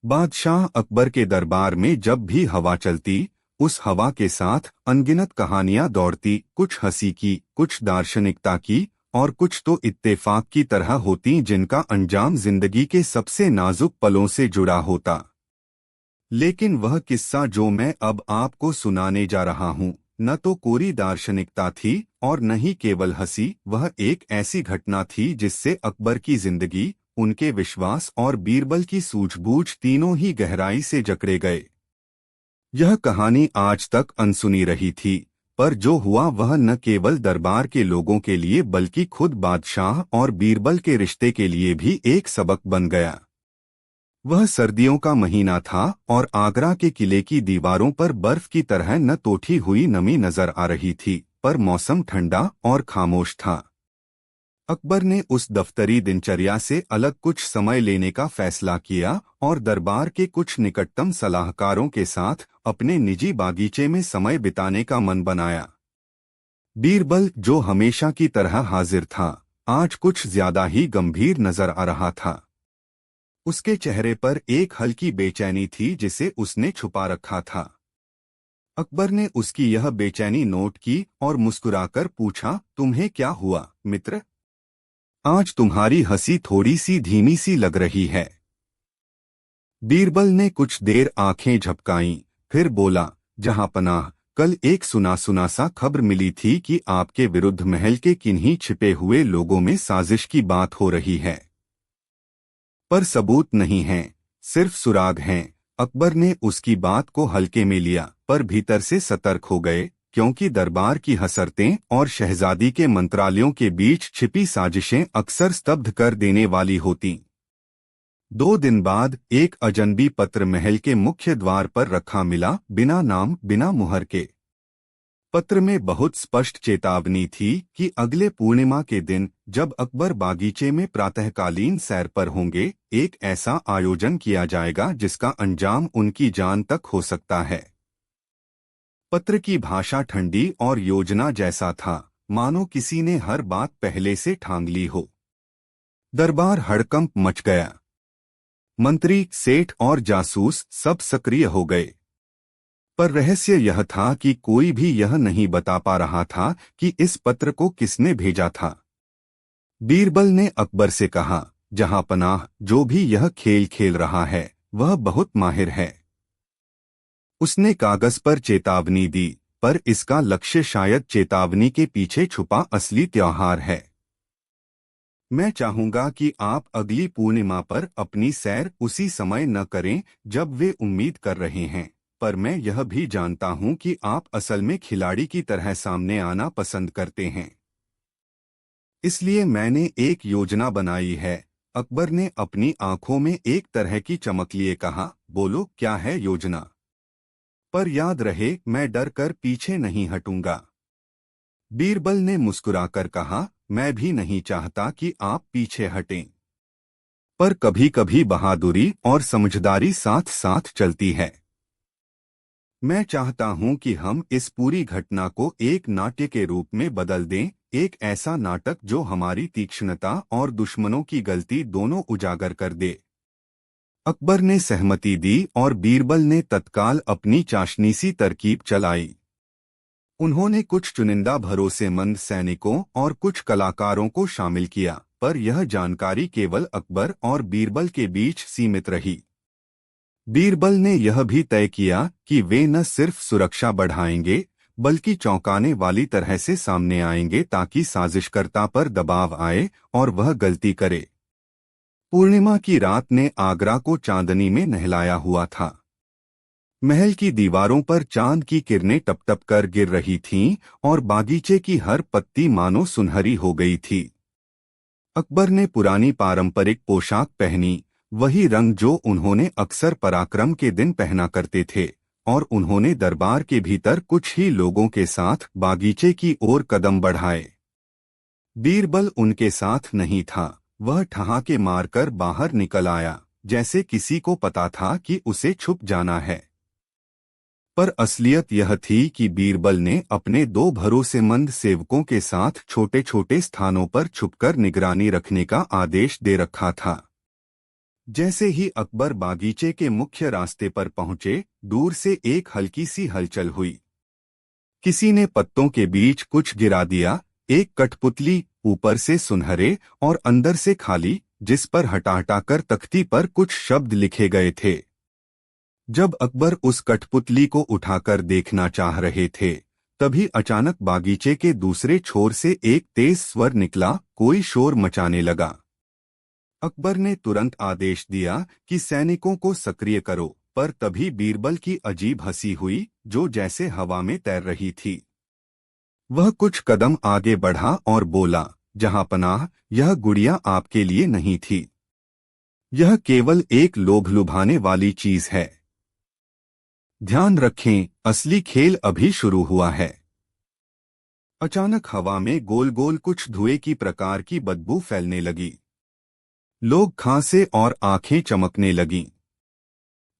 बादशाह अकबर के दरबार में जब भी हवा चलती, उस हवा के साथ अनगिनत कहानियां दौड़ती, कुछ हंसी की, कुछ दार्शनिकता की, और कुछ तो इत्तेफाक की तरह होती जिनका अंजाम जिंदगी के सबसे नाजुक पलों से जुड़ा होता। लेकिन वह किस्सा जो मैं अब आपको सुनाने जा रहा हूँ, न तो कोरी दार्शनिकता थी और न ही केवल हंसी। वह एक ऐसी घटना थी जिससे अकबर की जिंदगी, उनके विश्वास और बीरबल की सूझबूझ तीनों ही गहराई से जकड़े गए। यह कहानी आज तक अनसुनी रही थी, पर जो हुआ वह न केवल दरबार के लोगों के लिए बल्कि खुद बादशाह और बीरबल के रिश्ते के लिए भी एक सबक बन गया। वह सर्दियों का महीना था और आगरा के किले की दीवारों पर बर्फ की तरह न टूटी हुई नमी नजर आ रही थी, पर मौसम ठंडा और खामोश था। अकबर ने उस दफ्तरी दिनचर्या से अलग कुछ समय लेने का फैसला किया और दरबार के कुछ निकटतम सलाहकारों के साथ अपने निजी बागीचे में समय बिताने का मन बनाया। बीरबल, जो हमेशा की तरह हाजिर था, आज कुछ ज्यादा ही गंभीर नजर आ रहा था। उसके चेहरे पर एक हल्की बेचैनी थी जिसे उसने छुपा रखा था। अकबर ने उसकी यह बेचैनी नोट की और मुस्कुराकर पूछा, तुम्हें क्या हुआ मित्र? आज तुम्हारी हंसी थोड़ी सी धीमी सी लग रही है। बीरबल ने कुछ देर आंखें झपकाईं, फिर बोला, जहांपनाह, कल एक सुना सुना सा खबर मिली थी कि आपके विरुद्ध महल के किन्हीं छिपे हुए लोगों में साजिश की बात हो रही है, पर सबूत नहीं है, सिर्फ सुराग हैं। अकबर ने उसकी बात को हल्के में लिया, पर भीतर से सतर्क हो गए, क्योंकि दरबार की हसरतें और शहजादी के मंत्रालयों के बीच छिपी साजिशें अक्सर स्तब्ध कर देने वाली होतीं। 2 दिन बाद एक अजनबी पत्र महल के मुख्य द्वार पर रखा मिला, बिना नाम बिना मुहर के। पत्र में बहुत स्पष्ट चेतावनी थी कि अगले पूर्णिमा के दिन, जब अकबर बागीचे में प्रातःकालीन सैर पर होंगे, एक ऐसा आयोजन किया जाएगा जिसका अंजाम उनकी जान तक हो सकता है। पत्र की भाषा ठंडी और योजना जैसा था, मानो किसी ने हर बात पहले से ठान ली हो। दरबार हड़कंप मच गया। मंत्री, सेठ और जासूस सब सक्रिय हो गए। पर रहस्य यह था कि कोई भी यह नहीं बता पा रहा था कि इस पत्र को किसने भेजा था। बीरबल ने अकबर से कहा, जहांपनाह, जो भी यह खेल खेल रहा है वह बहुत माहिर है। उसने कागज पर चेतावनी दी, पर इसका लक्ष्य शायद चेतावनी के पीछे छुपा असली त्योहार है। मैं चाहूंगा कि आप अगली पूर्णिमा पर अपनी सैर उसी समय न करें जब वे उम्मीद कर रहे हैं, पर मैं यह भी जानता हूं कि आप असल में खिलाड़ी की तरह सामने आना पसंद करते हैं। इसलिए मैंने एक योजना बनाई है। अकबर ने अपनी आंखों में एक तरह की चमक लिए कहा, बोलो, क्या है योजना? पर याद रहे, मैं डर कर पीछे नहीं हटूंगा। बीरबल ने मुस्कुराकर कहा, मैं भी नहीं चाहता कि आप पीछे हटें, पर कभी कभी बहादुरी और समझदारी साथ साथ चलती है। मैं चाहता हूं कि हम इस पूरी घटना को एक नाट्य के रूप में बदल दें, एक ऐसा नाटक जो हमारी तीक्ष्णता और दुश्मनों की गलती दोनों उजागर कर दे। अकबर ने सहमति दी और बीरबल ने तत्काल अपनी चाशनी सी तरकीब चलाई। उन्होंने कुछ चुनिंदा भरोसेमंद सैनिकों और कुछ कलाकारों को शामिल किया, पर यह जानकारी केवल अकबर और बीरबल के बीच सीमित रही। बीरबल ने यह भी तय किया कि वे न सिर्फ सुरक्षा बढ़ाएंगे, बल्कि चौंकाने वाली तरह से सामने आएंगे ताकि साजिशकर्ता पर दबाव आए और वह गलती करे। पूर्णिमा की रात ने आगरा को चांदनी में नहलाया हुआ था। महल की दीवारों पर चांद की किरणें टपटप कर गिर रही थीं और बागीचे की हर पत्ती मानो सुनहरी हो गई थी। अकबर ने पुरानी पारंपरिक पोशाक पहनी, वही रंग जो उन्होंने अक्सर पराक्रम के दिन पहना करते थे, और उन्होंने दरबार के भीतर कुछ ही लोगों के साथ बागीचे की ओर कदम बढ़ाए। बीरबल उनके साथ नहीं था। वह ठहाके मारकर बाहर निकल आया, जैसे किसी को पता था कि उसे छुप जाना है। पर असलियत यह थी कि बीरबल ने अपने 2 भरोसेमंद सेवकों के साथ छोटे छोटे स्थानों पर छुपकर निगरानी रखने का आदेश दे रखा था। जैसे ही अकबर बागीचे के मुख्य रास्ते पर पहुंचे, दूर से एक हल्की सी हलचल हुई। किसी ने पत्तों के बीच कुछ गिरा दिया, एक कठपुतली, ऊपर से सुनहरे और अंदर से खाली, जिस पर हटा कर तख्ती पर कुछ शब्द लिखे गए थे। जब अकबर उस कठपुतली को उठाकर देखना चाह रहे थे, तभी अचानक बागीचे के दूसरे छोर से एक तेज स्वर निकला, कोई शोर मचाने लगा। अकबर ने तुरंत आदेश दिया कि सैनिकों को सक्रिय करो, पर तभी बीरबल की अजीब हंसी हुई, जो जैसे हवा में तैर रही थी। वह कुछ कदम आगे बढ़ा और बोला, जहांपनाह, यह गुड़िया आपके लिए नहीं थी। यह केवल एक लोभ लुभाने वाली चीज है। ध्यान रखें, असली खेल अभी शुरू हुआ है। अचानक हवा में गोल गोल कुछ धुएं की प्रकार की बदबू फैलने लगी। लोग खांसे और आंखें चमकने लगीं।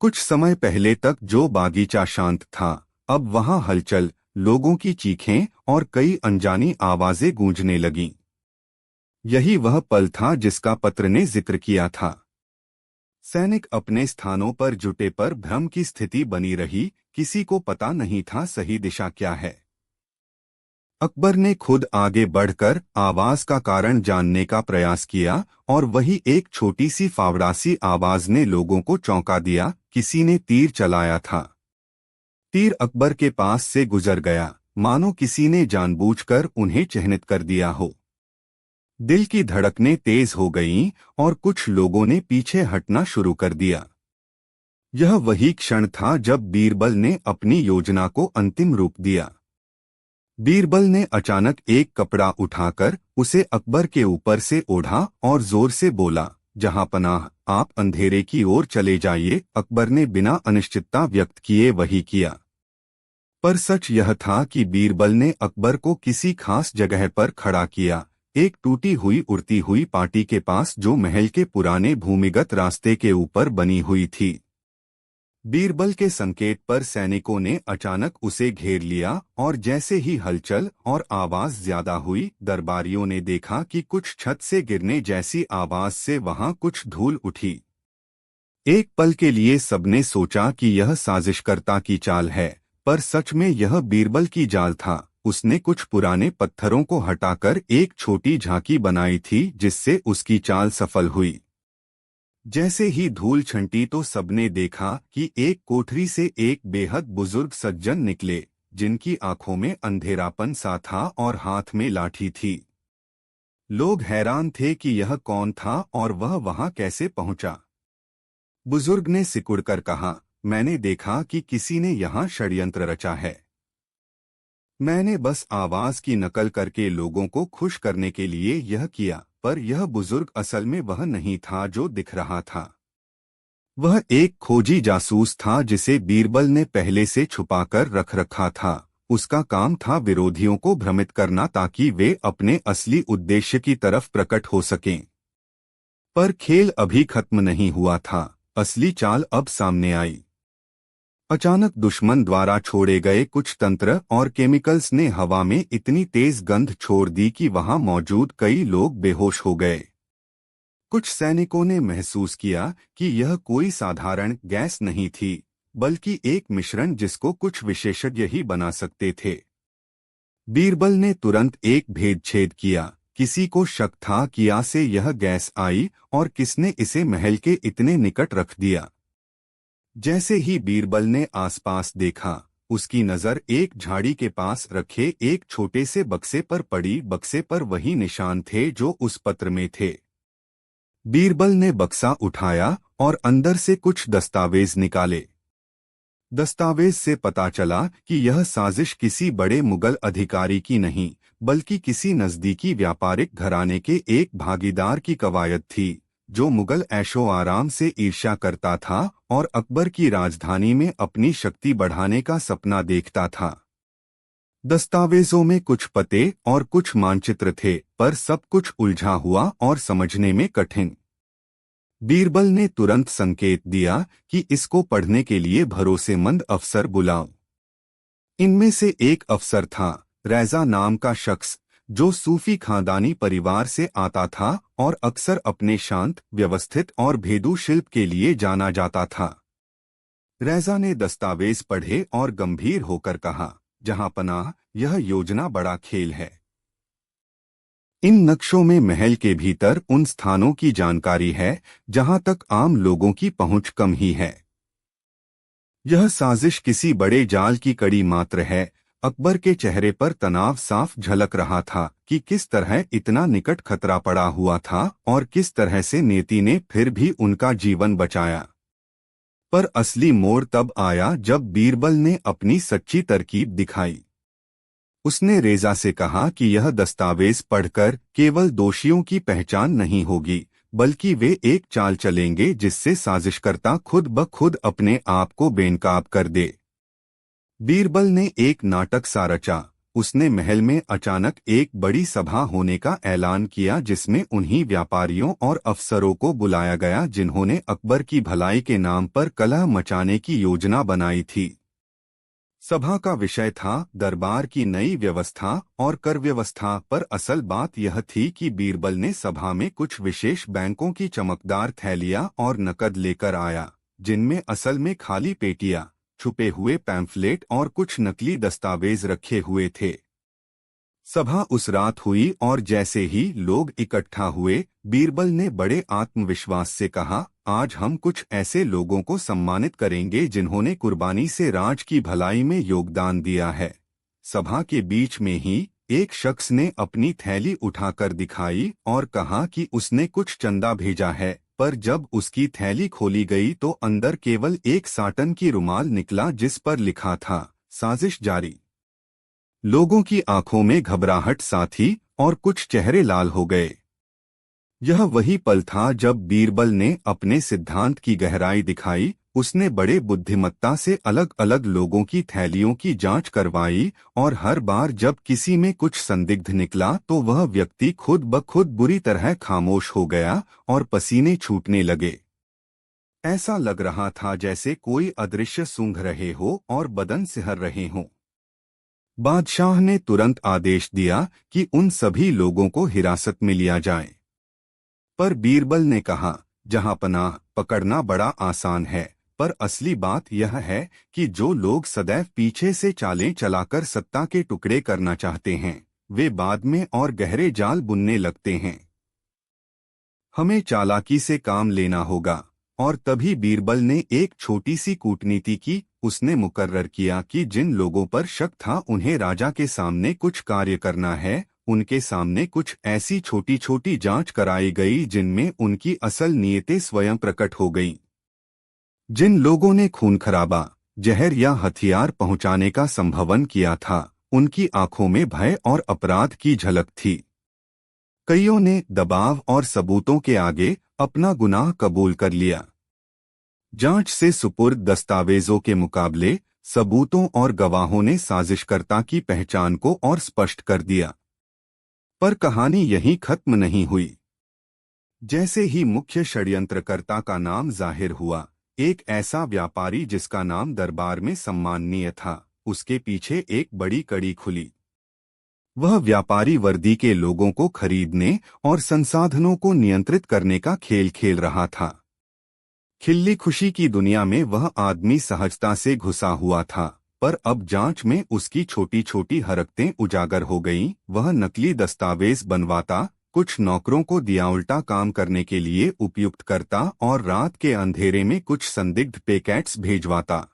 कुछ समय पहले तक जो बागीचा शांत था, अब वहां हलचल, लोगों की चीखें और कई अनजानी आवाजें गूंजने लगीं। यही वह पल था जिसका पत्र ने जिक्र किया था। सैनिक अपने स्थानों पर जुटे, पर भ्रम की स्थिति बनी रही, किसी को पता नहीं था सही दिशा क्या है। अकबर ने खुद आगे बढ़कर आवाज का कारण जानने का प्रयास किया, और वही एक छोटी सी फावड़ासी आवाज ने लोगों को चौंका दिया। किसी ने तीर चलाया था। तीर अकबर के पास से गुजर गया, मानो किसी ने जानबूझकर उन्हें चिह्नित कर दिया हो। दिल की धड़कनें तेज हो गईं और कुछ लोगों ने पीछे हटना शुरू कर दिया। यह वही क्षण था जब बीरबल ने अपनी योजना को अंतिम रूप दिया। बीरबल ने अचानक एक कपड़ा उठाकर उसे अकबर के ऊपर से ओढ़ा और जोर से बोला, जहांपनाह, आप अंधेरे की ओर चले जाइए। अकबर ने बिना अनिश्चितता व्यक्त किए वही किया। पर सच यह था कि बीरबल ने अकबर को किसी खास जगह पर खड़ा किया, एक टूटी हुई उड़ती हुई पार्टी के पास, जो महल के पुराने भूमिगत रास्ते के ऊपर बनी हुई थी। बीरबल के संकेत पर सैनिकों ने अचानक उसे घेर लिया, और जैसे ही हलचल और आवाज ज्यादा हुई, दरबारियों ने देखा कि कुछ छत से गिरने जैसी आवाज से वहां कुछ धूल उठी। एक पल के लिए सबने सोचा कि यह साजिशकर्ता की चाल है, पर सच में यह बीरबल की जाल था। उसने कुछ पुराने पत्थरों को हटाकर एक छोटी झांकी बनाई थी, जिससे उसकी चाल सफल हुई। जैसे ही धूल छंटी तो सबने देखा कि एक कोठरी से एक बेहद बुजुर्ग सज्जन निकले, जिनकी आंखों में अंधेरापन सा था और हाथ में लाठी थी। लोग हैरान थे कि यह कौन था और वह वहां कैसे पहुंचा। बुजुर्ग ने सिकुड़कर कहा, मैंने देखा कि किसी ने यहाँ षड्यंत्र रचा है। मैंने बस आवाज की नकल करके लोगों को खुश करने के लिए यह किया। पर यह बुजुर्ग असल में वह नहीं था जो दिख रहा था। वह एक खोजी जासूस था जिसे बीरबल ने पहले से छुपाकर रख रखा था। उसका काम था विरोधियों को भ्रमित करना, ताकि वे अपने असली उद्देश्य की तरफ प्रकट हो सकें। पर खेल अभी खत्म नहीं हुआ था। असली चाल अब सामने आई। अचानक दुश्मन द्वारा छोड़े गए कुछ तंत्र और केमिकल्स ने हवा में इतनी तेज गंध छोड़ दी कि वहां मौजूद कई लोग बेहोश हो गए। कुछ सैनिकों ने महसूस किया कि यह कोई साधारण गैस नहीं थी, बल्कि एक मिश्रण जिसको कुछ विशेषज्ञ ही बना सकते थे। बीरबल ने तुरंत एक भेदछेद किया। किसी को शक था कि यहाँ से यह गैस आई, और किसने इसे महल के इतने निकट रख दिया। जैसे ही बीरबल ने आसपास देखा, उसकी नजर एक झाड़ी के पास रखे एक छोटे से बक्से पर पड़ी। बक्से पर वही निशान थे जो उस पत्र में थे। बीरबल ने बक्सा उठाया और अंदर से कुछ दस्तावेज निकाले। दस्तावेज से पता चला कि यह साजिश किसी बड़े मुगल अधिकारी की नहीं, बल्कि किसी नजदीकी व्यापारिक घराने के एक भागीदार की कवायद थी, जो मुगल ऐशो आराम से ईर्ष्या करता था और अकबर की राजधानी में अपनी शक्ति बढ़ाने का सपना देखता था। दस्तावेजों में कुछ पते और कुछ मानचित्र थे, पर सब कुछ उलझा हुआ और समझने में कठिन। बीरबल ने तुरंत संकेत दिया कि इसको पढ़ने के लिए भरोसेमंद अफसर बुलाओ। इनमें से एक अफसर था, रैजा नाम का शख्स, जो सूफी खानदानी परिवार से आता था और अक्सर अपने शांत, व्यवस्थित और भेदू शिल्प के लिए जाना जाता था। रैजा ने दस्तावेज पढ़े और गंभीर होकर कहा, जहां पनाह, यह योजना बड़ा खेल है। इन नक्शों में महल के भीतर उन स्थानों की जानकारी है जहां तक आम लोगों की पहुंच कम ही है। यह साजिश किसी बड़े जाल की कड़ी मात्र है। अकबर के चेहरे पर तनाव साफ झलक रहा था कि किस तरह इतना निकट खतरा पड़ा हुआ था और किस तरह से नियति ने फिर भी उनका जीवन बचाया। पर असली मोड़ तब आया जब बीरबल ने अपनी सच्ची तरकीब दिखाई। उसने रेजा से कहा कि यह दस्तावेज पढ़कर केवल दोषियों की पहचान नहीं होगी, बल्कि वे एक चाल चलेंगे जिससे साजिशकर्ता खुद ब खुद अपने आप को बेनकाब कर दे। बीरबल ने एक नाटक सा रचा। उसने महल में अचानक एक बड़ी सभा होने का ऐलान किया जिसमें उन्हीं व्यापारियों और अफसरों को बुलाया गया जिन्होंने अकबर की भलाई के नाम पर कलह मचाने की योजना बनाई थी। सभा का विषय था दरबार की नई व्यवस्था और कर व्यवस्था, पर असल बात यह थी कि बीरबल ने सभा में कुछ विशेष बैंकों की चमकदार थैलियां और नकद लेकर आया, जिनमें असल में खाली पेटियां, छुपे हुए पैम्फलेट और कुछ नकली दस्तावेज रखे हुए थे। सभा उस रात हुई और जैसे ही लोग इकट्ठा हुए, बीरबल ने बड़े आत्मविश्वास से कहा, आज हम कुछ ऐसे लोगों को सम्मानित करेंगे जिन्होंने कुर्बानी से राज की भलाई में योगदान दिया है। सभा के बीच में ही एक शख्स ने अपनी थैली उठाकर दिखाई और कहा कि उसने कुछ चंदा भेजा है, पर जब उसकी थैली खोली गई तो अंदर केवल एक साटन की रुमाल निकला जिस पर लिखा था, साजिश जारी। लोगों की आंखों में घबराहट सा थी और कुछ चेहरे लाल हो गए। यह वही पल था जब बीरबल ने अपने सिद्धांत की गहराई दिखाई। उसने बड़े बुद्धिमत्ता से अलग अलग लोगों की थैलियों की जांच करवाई और हर बार जब किसी में कुछ संदिग्ध निकला तो वह व्यक्ति खुद ब खुद बुरी तरह खामोश हो गया और पसीने छूटने लगे। ऐसा लग रहा था जैसे कोई अदृश्य सूंघ रहे हो और बदन सिहर रहे हों। बादशाह ने तुरंत आदेश दिया कि उन सभी लोगों को हिरासत में लिया जाए। पर बीरबल ने कहा, जहां पनाह, पकड़ना बड़ा आसान है, पर असली बात यह है कि जो लोग सदैव पीछे से चालें चलाकर सत्ता के टुकड़े करना चाहते हैं, वे बाद में और गहरे जाल बुनने लगते हैं। हमें चालाकी से काम लेना होगा। और तभी बीरबल ने एक छोटी सी कूटनीति की। उसने मुकर्रर किया कि जिन लोगों पर शक था उन्हें राजा के सामने कुछ कार्य करना है। उनके सामने कुछ ऐसी छोटी छोटी जांच कराई गई जिनमें उनकी असल नीयतें स्वयं प्रकट हो गईं। जिन लोगों ने खून खराबा, जहर या हथियार पहुंचाने का संभवन किया था, उनकी आंखों में भय और अपराध की झलक थी। कईयों ने दबाव और सबूतों के आगे अपना गुनाह कबूल कर लिया। जांच से सुपुर्द दस्तावेजों के मुकाबले सबूतों और गवाहों ने साजिशकर्ता की पहचान को और स्पष्ट कर दिया। पर कहानी यहीं खत्म नहीं हुई। जैसे ही मुख्य षड्यंत्रकर्ता का नाम जाहिर हुआ, एक ऐसा व्यापारी जिसका नाम दरबार में सम्माननीय था, उसके पीछे एक बड़ी कड़ी खुली। वह व्यापारी वर्दी के लोगों को खरीदने और संसाधनों को नियंत्रित करने का खेल खेल रहा था। खिल्ली खुशी की दुनिया में वह आदमी सहजता से घुसा हुआ था, पर अब जांच में उसकी छोटी छोटी हरकतें उजागर हो गईं। वह नकली दस्तावेज बनवाता, कुछ नौकरों को दिया उल्टा काम करने के लिए उपयुक्त करता और रात के अंधेरे में कुछ संदिग्ध पैकेट्स भेजवाता।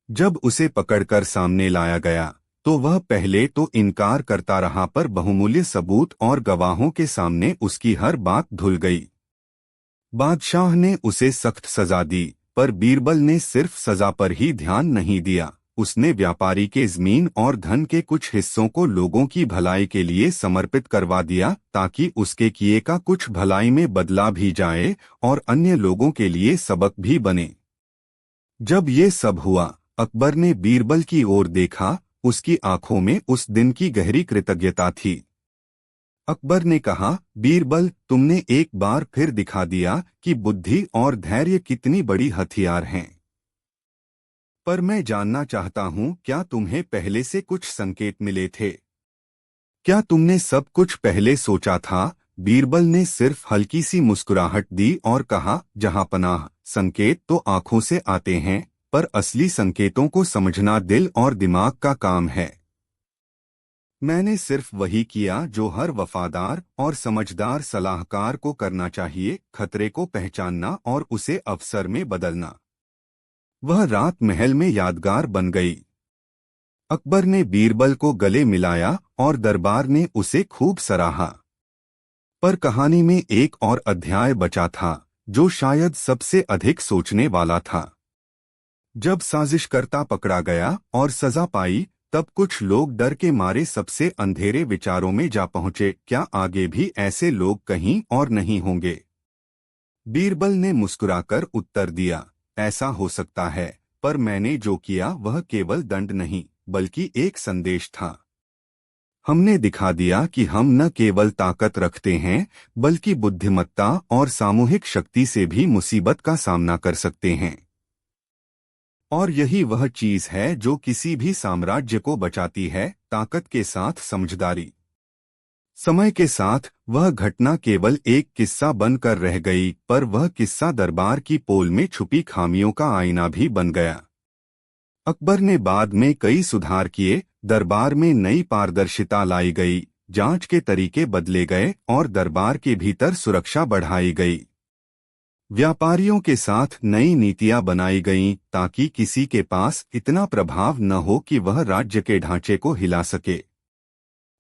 जब उसे पकड़कर सामने लाया गया तो वह पहले तो इनकार करता रहा, पर बहुमूल्य सबूत और गवाहों के सामने उसकी हर बात धुल गई। बादशाह ने उसे सख्त सजा दी, पर बीरबल ने सिर्फ सजा पर ही ध्यान नहीं दिया। उसने व्यापारी के जमीन और धन के कुछ हिस्सों को लोगों की भलाई के लिए समर्पित करवा दिया, ताकि उसके किए का कुछ भलाई में बदला भी जाए और अन्य लोगों के लिए सबक भी बने। जब ये सब हुआ, अकबर ने बीरबल की ओर देखा। उसकी आंखों में उस दिन की गहरी कृतज्ञता थी। अकबर ने कहा, बीरबल, तुमने एक बार फिर दिखा दिया कि बुद्धि और धैर्य कितनी बड़ी हथियार हैं। पर मैं जानना चाहता हूं, क्या तुम्हें पहले से कुछ संकेत मिले थे? क्या तुमने सब कुछ पहले सोचा था? बीरबल ने सिर्फ हल्की सी मुस्कुराहट दी और कहा, जहांपनाह, संकेत तो आंखों से आते हैं, पर असली संकेतों को समझना दिल और दिमाग का काम है। मैंने सिर्फ वही किया जो हर वफादार और समझदार सलाहकार को करना चाहिए, खतरे को पहचानना और उसे अवसर में बदलना। वह रात महल में यादगार बन गई। अकबर ने बीरबल को गले मिलाया और दरबार ने उसे खूब सराहा। पर कहानी में एक और अध्याय बचा था, जो शायद सबसे अधिक सोचने वाला था। जब साजिशकर्ता पकड़ा गया और सजा पाई, तब कुछ लोग डर के मारे सबसे अंधेरे विचारों में जा पहुंचे। क्या आगे भी ऐसे लोग कहीं और नहीं होंगे? बीरबल ने मुस्कुराकर उत्तर दिया, ऐसा हो सकता है, पर मैंने जो किया वह केवल दंड नहीं, बल्कि एक संदेश था। हमने दिखा दिया कि हम न केवल ताकत रखते हैं, बल्कि बुद्धिमत्ता और सामूहिक शक्ति से भी मुसीबत का सामना कर सकते हैं। और यही वह चीज है जो किसी भी साम्राज्य को बचाती है, ताकत के साथ समझदारी। समय के साथ वह घटना केवल एक किस्सा बनकर रह गई, पर वह किस्सा दरबार की पोल में छुपी खामियों का आईना भी बन गया। अकबर ने बाद में कई सुधार किए, दरबार में नई पारदर्शिता लाई गई, जांच के तरीके बदले गए और दरबार के भीतर सुरक्षा बढ़ाई गई। व्यापारियों के साथ नई नीतियां बनाई गईं ताकि किसी के पास इतना प्रभाव न हो कि वह राज्य के ढांचे को हिला सके।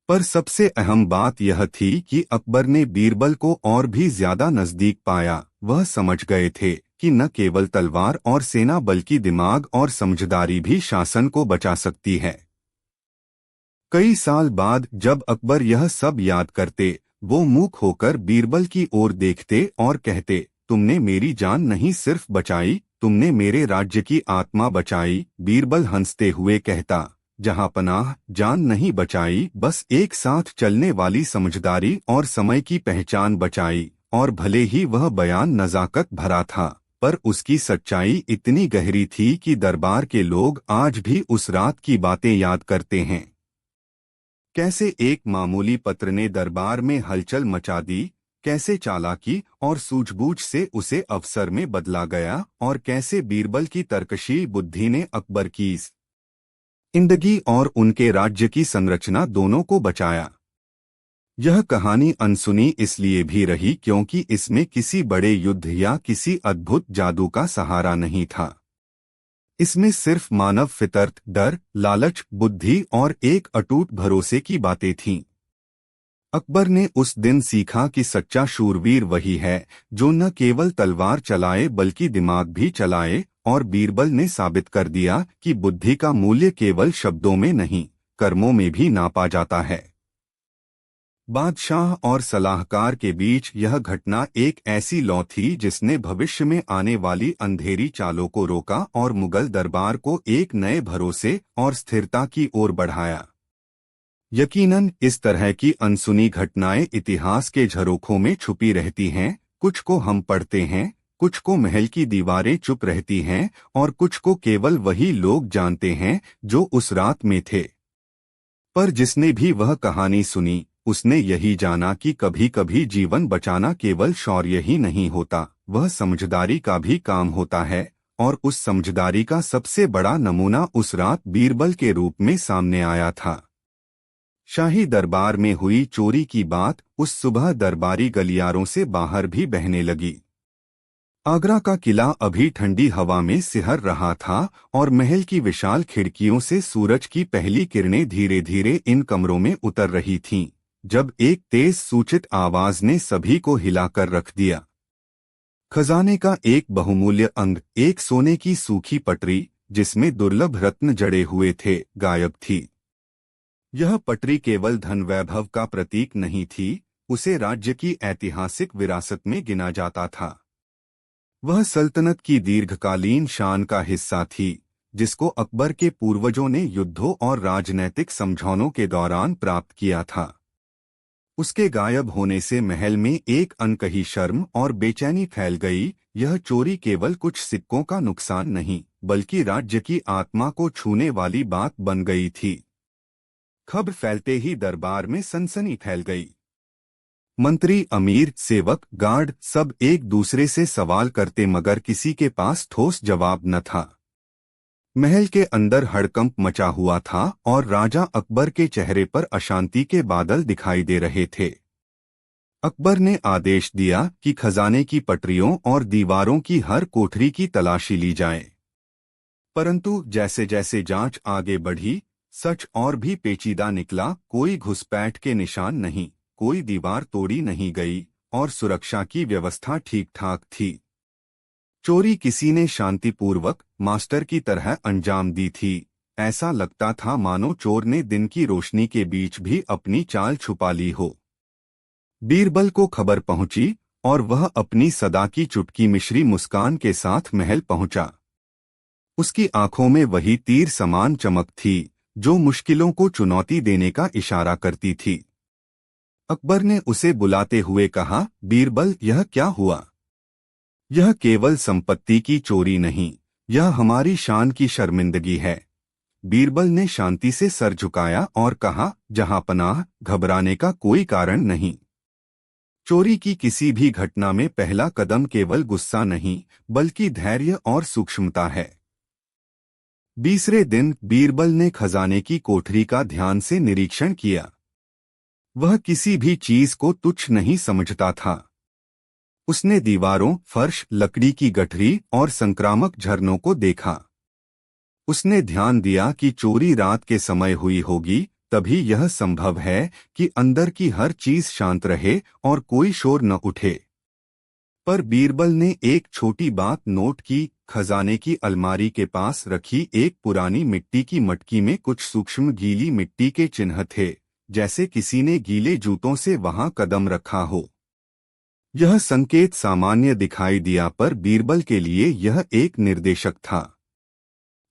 पर सबसे अहम बात यह थी कि अकबर ने बीरबल को और भी ज्यादा नजदीक पाया। वह समझ गए थे कि न केवल तलवार और सेना बल्कि दिमाग और समझदारी भी शासन को बचा सकती है। कई साल बाद जब अकबर यह सब याद करते, वो मूक होकर बीरबल की ओर देखते और कहते, तुमने मेरी जान नहीं सिर्फ बचाई, तुमने मेरे राज्य की आत्मा बचाई। बीरबल हंसते हुए कहता, जहांपनाह, जान नहीं बचाई, बस एक साथ चलने वाली समझदारी और समय की पहचान बचाई। और भले ही वह बयान नजाकत भरा था, पर उसकी सच्चाई इतनी गहरी थी कि दरबार के लोग आज भी उस रात की बातें याद करते हैं। कैसे एक मामूली पत्र ने दरबार में हलचल मचा दी, कैसे चालाकी और सूझबूझ से उसे अवसर में बदला गया, और कैसे बीरबल की तर्कशील बुद्धि ने अकबर की जिंदगी और उनके राज्य की संरचना दोनों को बचाया। यह कहानी अनसुनी इसलिए भी रही क्योंकि इसमें किसी बड़े युद्ध या किसी अद्भुत जादू का सहारा नहीं था। इसमें सिर्फ मानव फितरत, डर, लालच, बुद्धि और एक अटूट भरोसे की बातें थीं। अकबर ने उस दिन सीखा कि सच्चा शूरवीर वही है जो न केवल तलवार चलाए बल्कि दिमाग भी चलाए, और बीरबल ने साबित कर दिया कि बुद्धि का मूल्य केवल शब्दों में नहीं, कर्मों में भी नापा जाता है। बादशाह और सलाहकार के बीच यह घटना एक ऐसी लौ थी जिसने भविष्य में आने वाली अंधेरी चालों को रोका और मुगल दरबार को एक नए भरोसे और स्थिरता की ओर बढ़ाया। यकीनन इस तरह की अनसुनी घटनाएं इतिहास के झरोखों में छुपी रहती हैं। कुछ को हम पढ़ते हैं, कुछ को महल की दीवारें चुप रहती हैं, और कुछ को केवल वही लोग जानते हैं जो उस रात में थे। पर जिसने भी वह कहानी सुनी, उसने यही जाना कि कभी कभी जीवन बचाना केवल शौर्य ही नहीं होता, वह समझदारी का भी काम होता है। और उस समझदारी का सबसे बड़ा नमूना उस रात बीरबल के रूप में सामने आया था। शाही दरबार में हुई चोरी की बात उस सुबह दरबारी गलियारों से बाहर भी बहने लगी। आगरा का किला अभी ठंडी हवा में सिहर रहा था और महल की विशाल खिड़कियों से सूरज की पहली किरणें धीरे धीरे इन कमरों में उतर रही थीं, जब एक तेज सूचित आवाज ने सभी को हिलाकर रख दिया। खजाने का एक बहुमूल्य अंग, एक सोने की सूखी पटरी जिसमें दुर्लभ रत्न जड़े हुए थे, गायब थी। यह पटरी केवल धन वैभव का प्रतीक नहीं थी, उसे राज्य की ऐतिहासिक विरासत में गिना जाता था। वह सल्तनत की दीर्घकालीन शान का हिस्सा थी, जिसको अकबर के पूर्वजों ने युद्धों और राजनैतिक समझौतों के दौरान प्राप्त किया था। उसके गायब होने से महल में एक अनकही शर्म और बेचैनी फैल गई। यह चोरी केवल कुछ सिक्कों का नुकसान नहीं, बल्कि राज्य की आत्मा को छूने वाली बात बन गई थी। खबर फैलते ही दरबार में सनसनी फैल गई। मंत्री, अमीर, सेवक, गार्ड सब एक दूसरे से सवाल करते मगर किसी के पास ठोस जवाब न था। महल के अंदर हड़कंप मचा हुआ था और राजा अकबर के चेहरे पर अशांति के बादल दिखाई दे रहे थे। अकबर ने आदेश दिया कि खजाने की पटरियों और दीवारों की हर कोठरी की तलाशी ली जाए। परंतु जैसे जैसे जांच आगे बढ़ी, सच और भी पेचीदा निकला। कोई घुसपैठ के निशान नहीं, कोई दीवार तोड़ी नहीं गई और सुरक्षा की व्यवस्था ठीक ठाक थी। चोरी किसी ने शांतिपूर्वक मास्टर की तरह अंजाम दी थी। ऐसा लगता था मानो चोर ने दिन की रोशनी के बीच भी अपनी चाल छुपा ली हो। बीरबल को खबर पहुंची और वह अपनी सदा की चुटकी मिश्री मुस्कान के साथ महल पहुंचा। उसकी आंखों में वही तीर समान चमक थी जो मुश्किलों को चुनौती देने का इशारा करती थी। अकबर ने उसे बुलाते हुए कहा, बीरबल, यह क्या हुआ? यह केवल संपत्ति की चोरी नहीं, यह हमारी शान की शर्मिंदगी है। बीरबल ने शांति से सर झुकाया और कहा, जहांपनाह, घबराने का कोई कारण नहीं। चोरी की किसी भी घटना में पहला कदम केवल गुस्सा नहीं, बल्कि धैर्य और सूक्ष्मता है। 20वें दिन बीरबल ने खजाने की कोठरी का ध्यान से निरीक्षण किया। वह किसी भी चीज को तुच्छ नहीं समझता था। उसने दीवारों, फर्श, लकड़ी की गठरी और संक्रामक झरनों को देखा। उसने ध्यान दिया कि चोरी रात के समय हुई होगी, तभी यह संभव है कि अंदर की हर चीज शांत रहे और कोई शोर न उठे। पर बीरबल ने एक छोटी बात नोट की। खजाने की अलमारी के पास रखी एक पुरानी मिट्टी की मटकी में कुछ सूक्ष्म गीली मिट्टी के चिन्ह थे, जैसे किसी ने गीले जूतों से वहां कदम रखा हो। यह संकेत सामान्य दिखाई दिया, पर बीरबल के लिए यह एक निर्देशक था।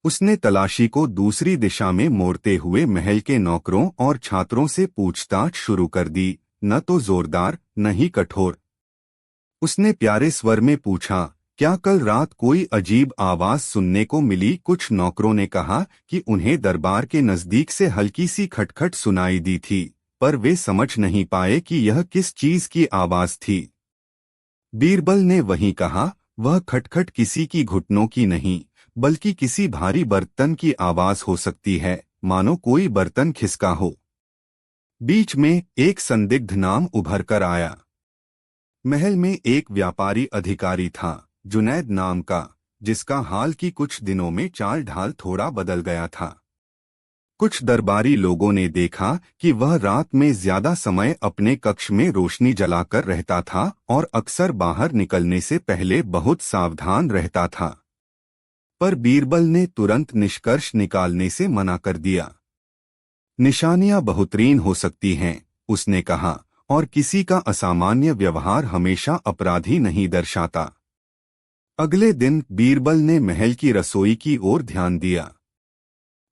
उसने तलाशी को दूसरी दिशा में मोड़ते हुए महल के नौकरों और छात्रों से पूछताछ शुरू कर दी, न तो जोरदार, न ही कठोर। उसने प्यारे स्वर में पूछा, क्या कल रात कोई अजीब आवाज सुनने को मिली? कुछ नौकरों ने कहा कि उन्हें दरबार के नजदीक से हल्की सी खटखट सुनाई दी थी, पर वे समझ नहीं पाए कि यह किस चीज की आवाज थी। बीरबल ने वहीं कहा, वह खटखट किसी की घुटनों की नहीं, बल्कि किसी भारी बर्तन की आवाज हो सकती है, मानो कोई बर्तन खिसका हो। बीच में एक संदिग्ध नाम उभर कर आया। महल में एक व्यापारी अधिकारी था, जुनैद नाम का, जिसका हाल की कुछ दिनों में चाल ढाल थोड़ा बदल गया था। कुछ दरबारी लोगों ने देखा कि वह रात में ज्यादा समय अपने कक्ष में रोशनी जलाकर रहता था और अक्सर बाहर निकलने से पहले बहुत सावधान रहता था। पर बीरबल ने तुरंत निष्कर्ष निकालने से मना कर दिया। निशानियां बहुतरीन हो सकती हैं, उसने कहा, और किसी का असामान्य व्यवहार हमेशा अपराधी नहीं दर्शाता। अगले दिन बीरबल ने महल की रसोई की ओर ध्यान दिया।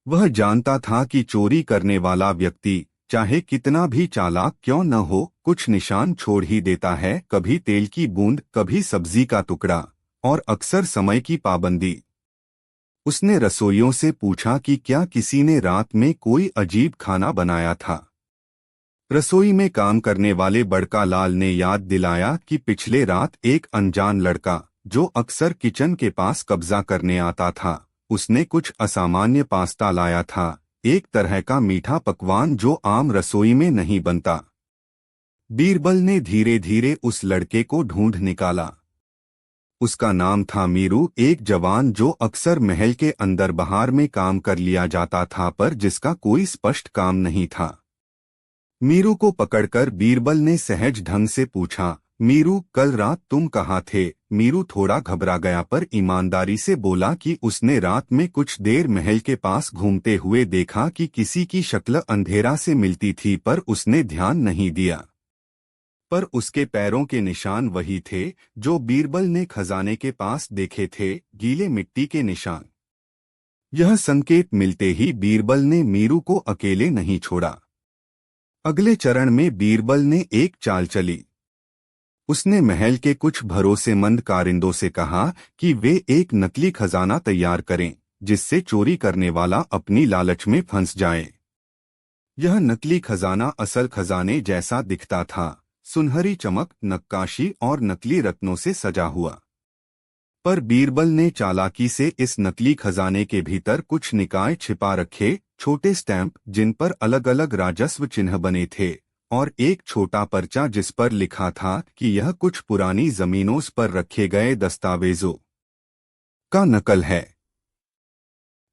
वह जानता था कि चोरी करने वाला व्यक्ति चाहे कितना भी चालाक क्यों न हो, कुछ निशान छोड़ ही देता है। कभी तेल की बूंद, कभी सब्जी का टुकड़ा और अक्सर समय की पाबंदी। उसने रसोइयों से पूछा कि क्या किसी ने रात में कोई अजीब खाना बनाया था। रसोई में काम करने वाले बड़का लाल ने याद दिलाया कि पिछले रात एक अनजान लड़का, जो अक्सर किचन के पास कब्जा करने आता था, उसने कुछ असामान्य पास्ता लाया था, एक तरह का मीठा पकवान जो आम रसोई में नहीं बनता। बीरबल ने धीरे धीरे उस लड़के को ढूंढ निकाला। उसका नाम था मीरू, एक जवान जो अक्सर महल के अंदर बाहर में काम कर लिया जाता था, पर जिसका कोई स्पष्ट काम नहीं था। मीरू को पकड़कर बीरबल ने सहज ढंग से पूछा, मीरू, कल रात तुम कहाँ थे? मीरू थोड़ा घबरा गया, पर ईमानदारी से बोला कि उसने रात में कुछ देर महल के पास घूमते हुए देखा कि किसी की शक्ल अंधेरा से मिलती थी, पर उसने ध्यान नहीं दिया। पर उसके पैरों के निशान वही थे जो बीरबल ने खजाने के पास देखे थे, गीले मिट्टी के निशान। यह संकेत मिलते ही बीरबल ने मीरू को अकेले नहीं छोड़ा। अगले चरण में बीरबल ने एक चाल चली। उसने महल के कुछ भरोसेमंद कारिंदों से कहा कि वे एक नकली खजाना तैयार करें, जिससे चोरी करने वाला अपनी लालच में फंस जाए। यह नकली खजाना असल खजाने जैसा दिखता था, सुनहरी चमक, नक्काशी और नकली रत्नों से सजा हुआ। पर बीरबल ने चालाकी से इस नकली खजाने के भीतर कुछ निकाय छिपा रखे, छोटे स्टैंप जिन पर अलग अलग राजस्व चिन्ह बने थे, और एक छोटा पर्चा जिस पर लिखा था कि यह कुछ पुरानी जमीनों पर रखे गए दस्तावेजों का नकल है।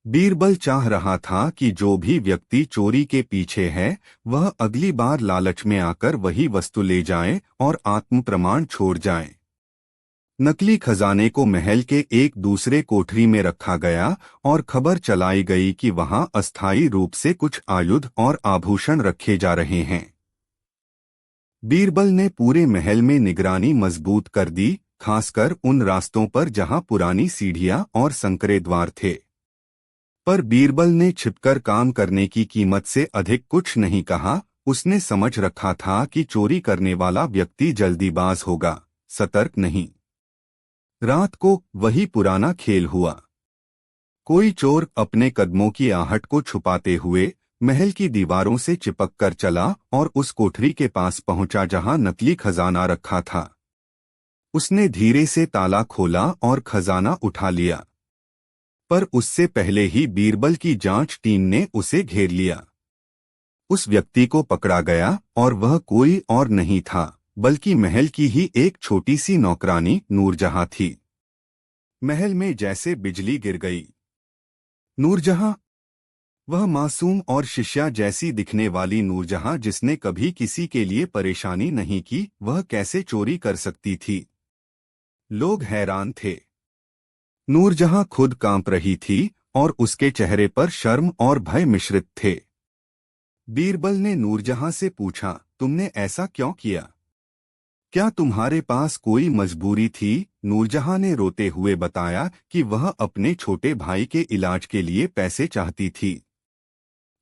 बीरबल चाह रहा था कि जो भी व्यक्ति चोरी के पीछे है वह अगली बार लालच में आकर वही वस्तु ले जाए और आत्म प्रमाण छोड़ जाए। नकली खजाने को महल के एक दूसरे कोठरी में रखा गया और खबर चलाई गई कि वहां अस्थायी रूप से कुछ आयुध और आभूषण रखे जा रहे हैं। बीरबल ने पूरे महल में निगरानी मजबूत कर दी, खासकर उन रास्तों पर जहां पुरानी सीढ़ियां और संकरे द्वार थे। पर बीरबल ने छिपकर काम करने की कीमत से अधिक कुछ नहीं कहा। उसने समझ रखा था कि चोरी करने वाला व्यक्ति जल्दीबाज होगा, सतर्क नहीं। रात को वही पुराना खेल हुआ। कोई चोर अपने कदमों की आहट को छुपाते हुए महल की दीवारों से चिपक कर चला और उस कोठरी के पास पहुंचा जहां नकली खजाना रखा था। उसने धीरे से ताला खोला और खजाना उठा लिया, पर उससे पहले ही बीरबल की जांच टीम ने उसे घेर लिया। उस व्यक्ति को पकड़ा गया और वह कोई और नहीं था बल्कि महल की ही एक छोटी सी नौकरानी नूरजहां थी। महल में जैसे बिजली गिर गई। नूरजहां, वह मासूम और शिष्या जैसी दिखने वाली नूरजहां जिसने कभी किसी के लिए परेशानी नहीं की, वह कैसे चोरी कर सकती थी? लोग हैरान थे। नूरजहां खुद कांप रही थी और उसके चेहरे पर शर्म और भय मिश्रित थे। बीरबल ने नूरजहां से पूछा, तुमने ऐसा क्यों किया? क्या तुम्हारे पास कोई मजबूरी थी? नूरजहां ने रोते हुए बताया कि वह अपने छोटे भाई के इलाज के लिए पैसे चाहती थी।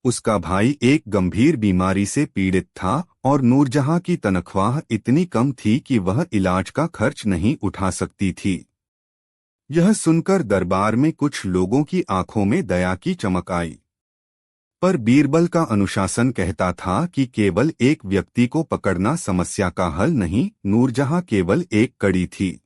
उसका भाई एक गंभीर बीमारी से पीड़ित था और नूरजहां की तनख्वाह इतनी कम थी कि वह इलाज का खर्च नहीं उठा सकती थी। यह सुनकर दरबार में कुछ लोगों की आंखों में दया की चमक आई। पर बीरबल का अनुशासन कहता था कि केवल एक व्यक्ति को पकड़ना समस्या का हल नहीं, नूरजहां केवल एक कड़ी थी।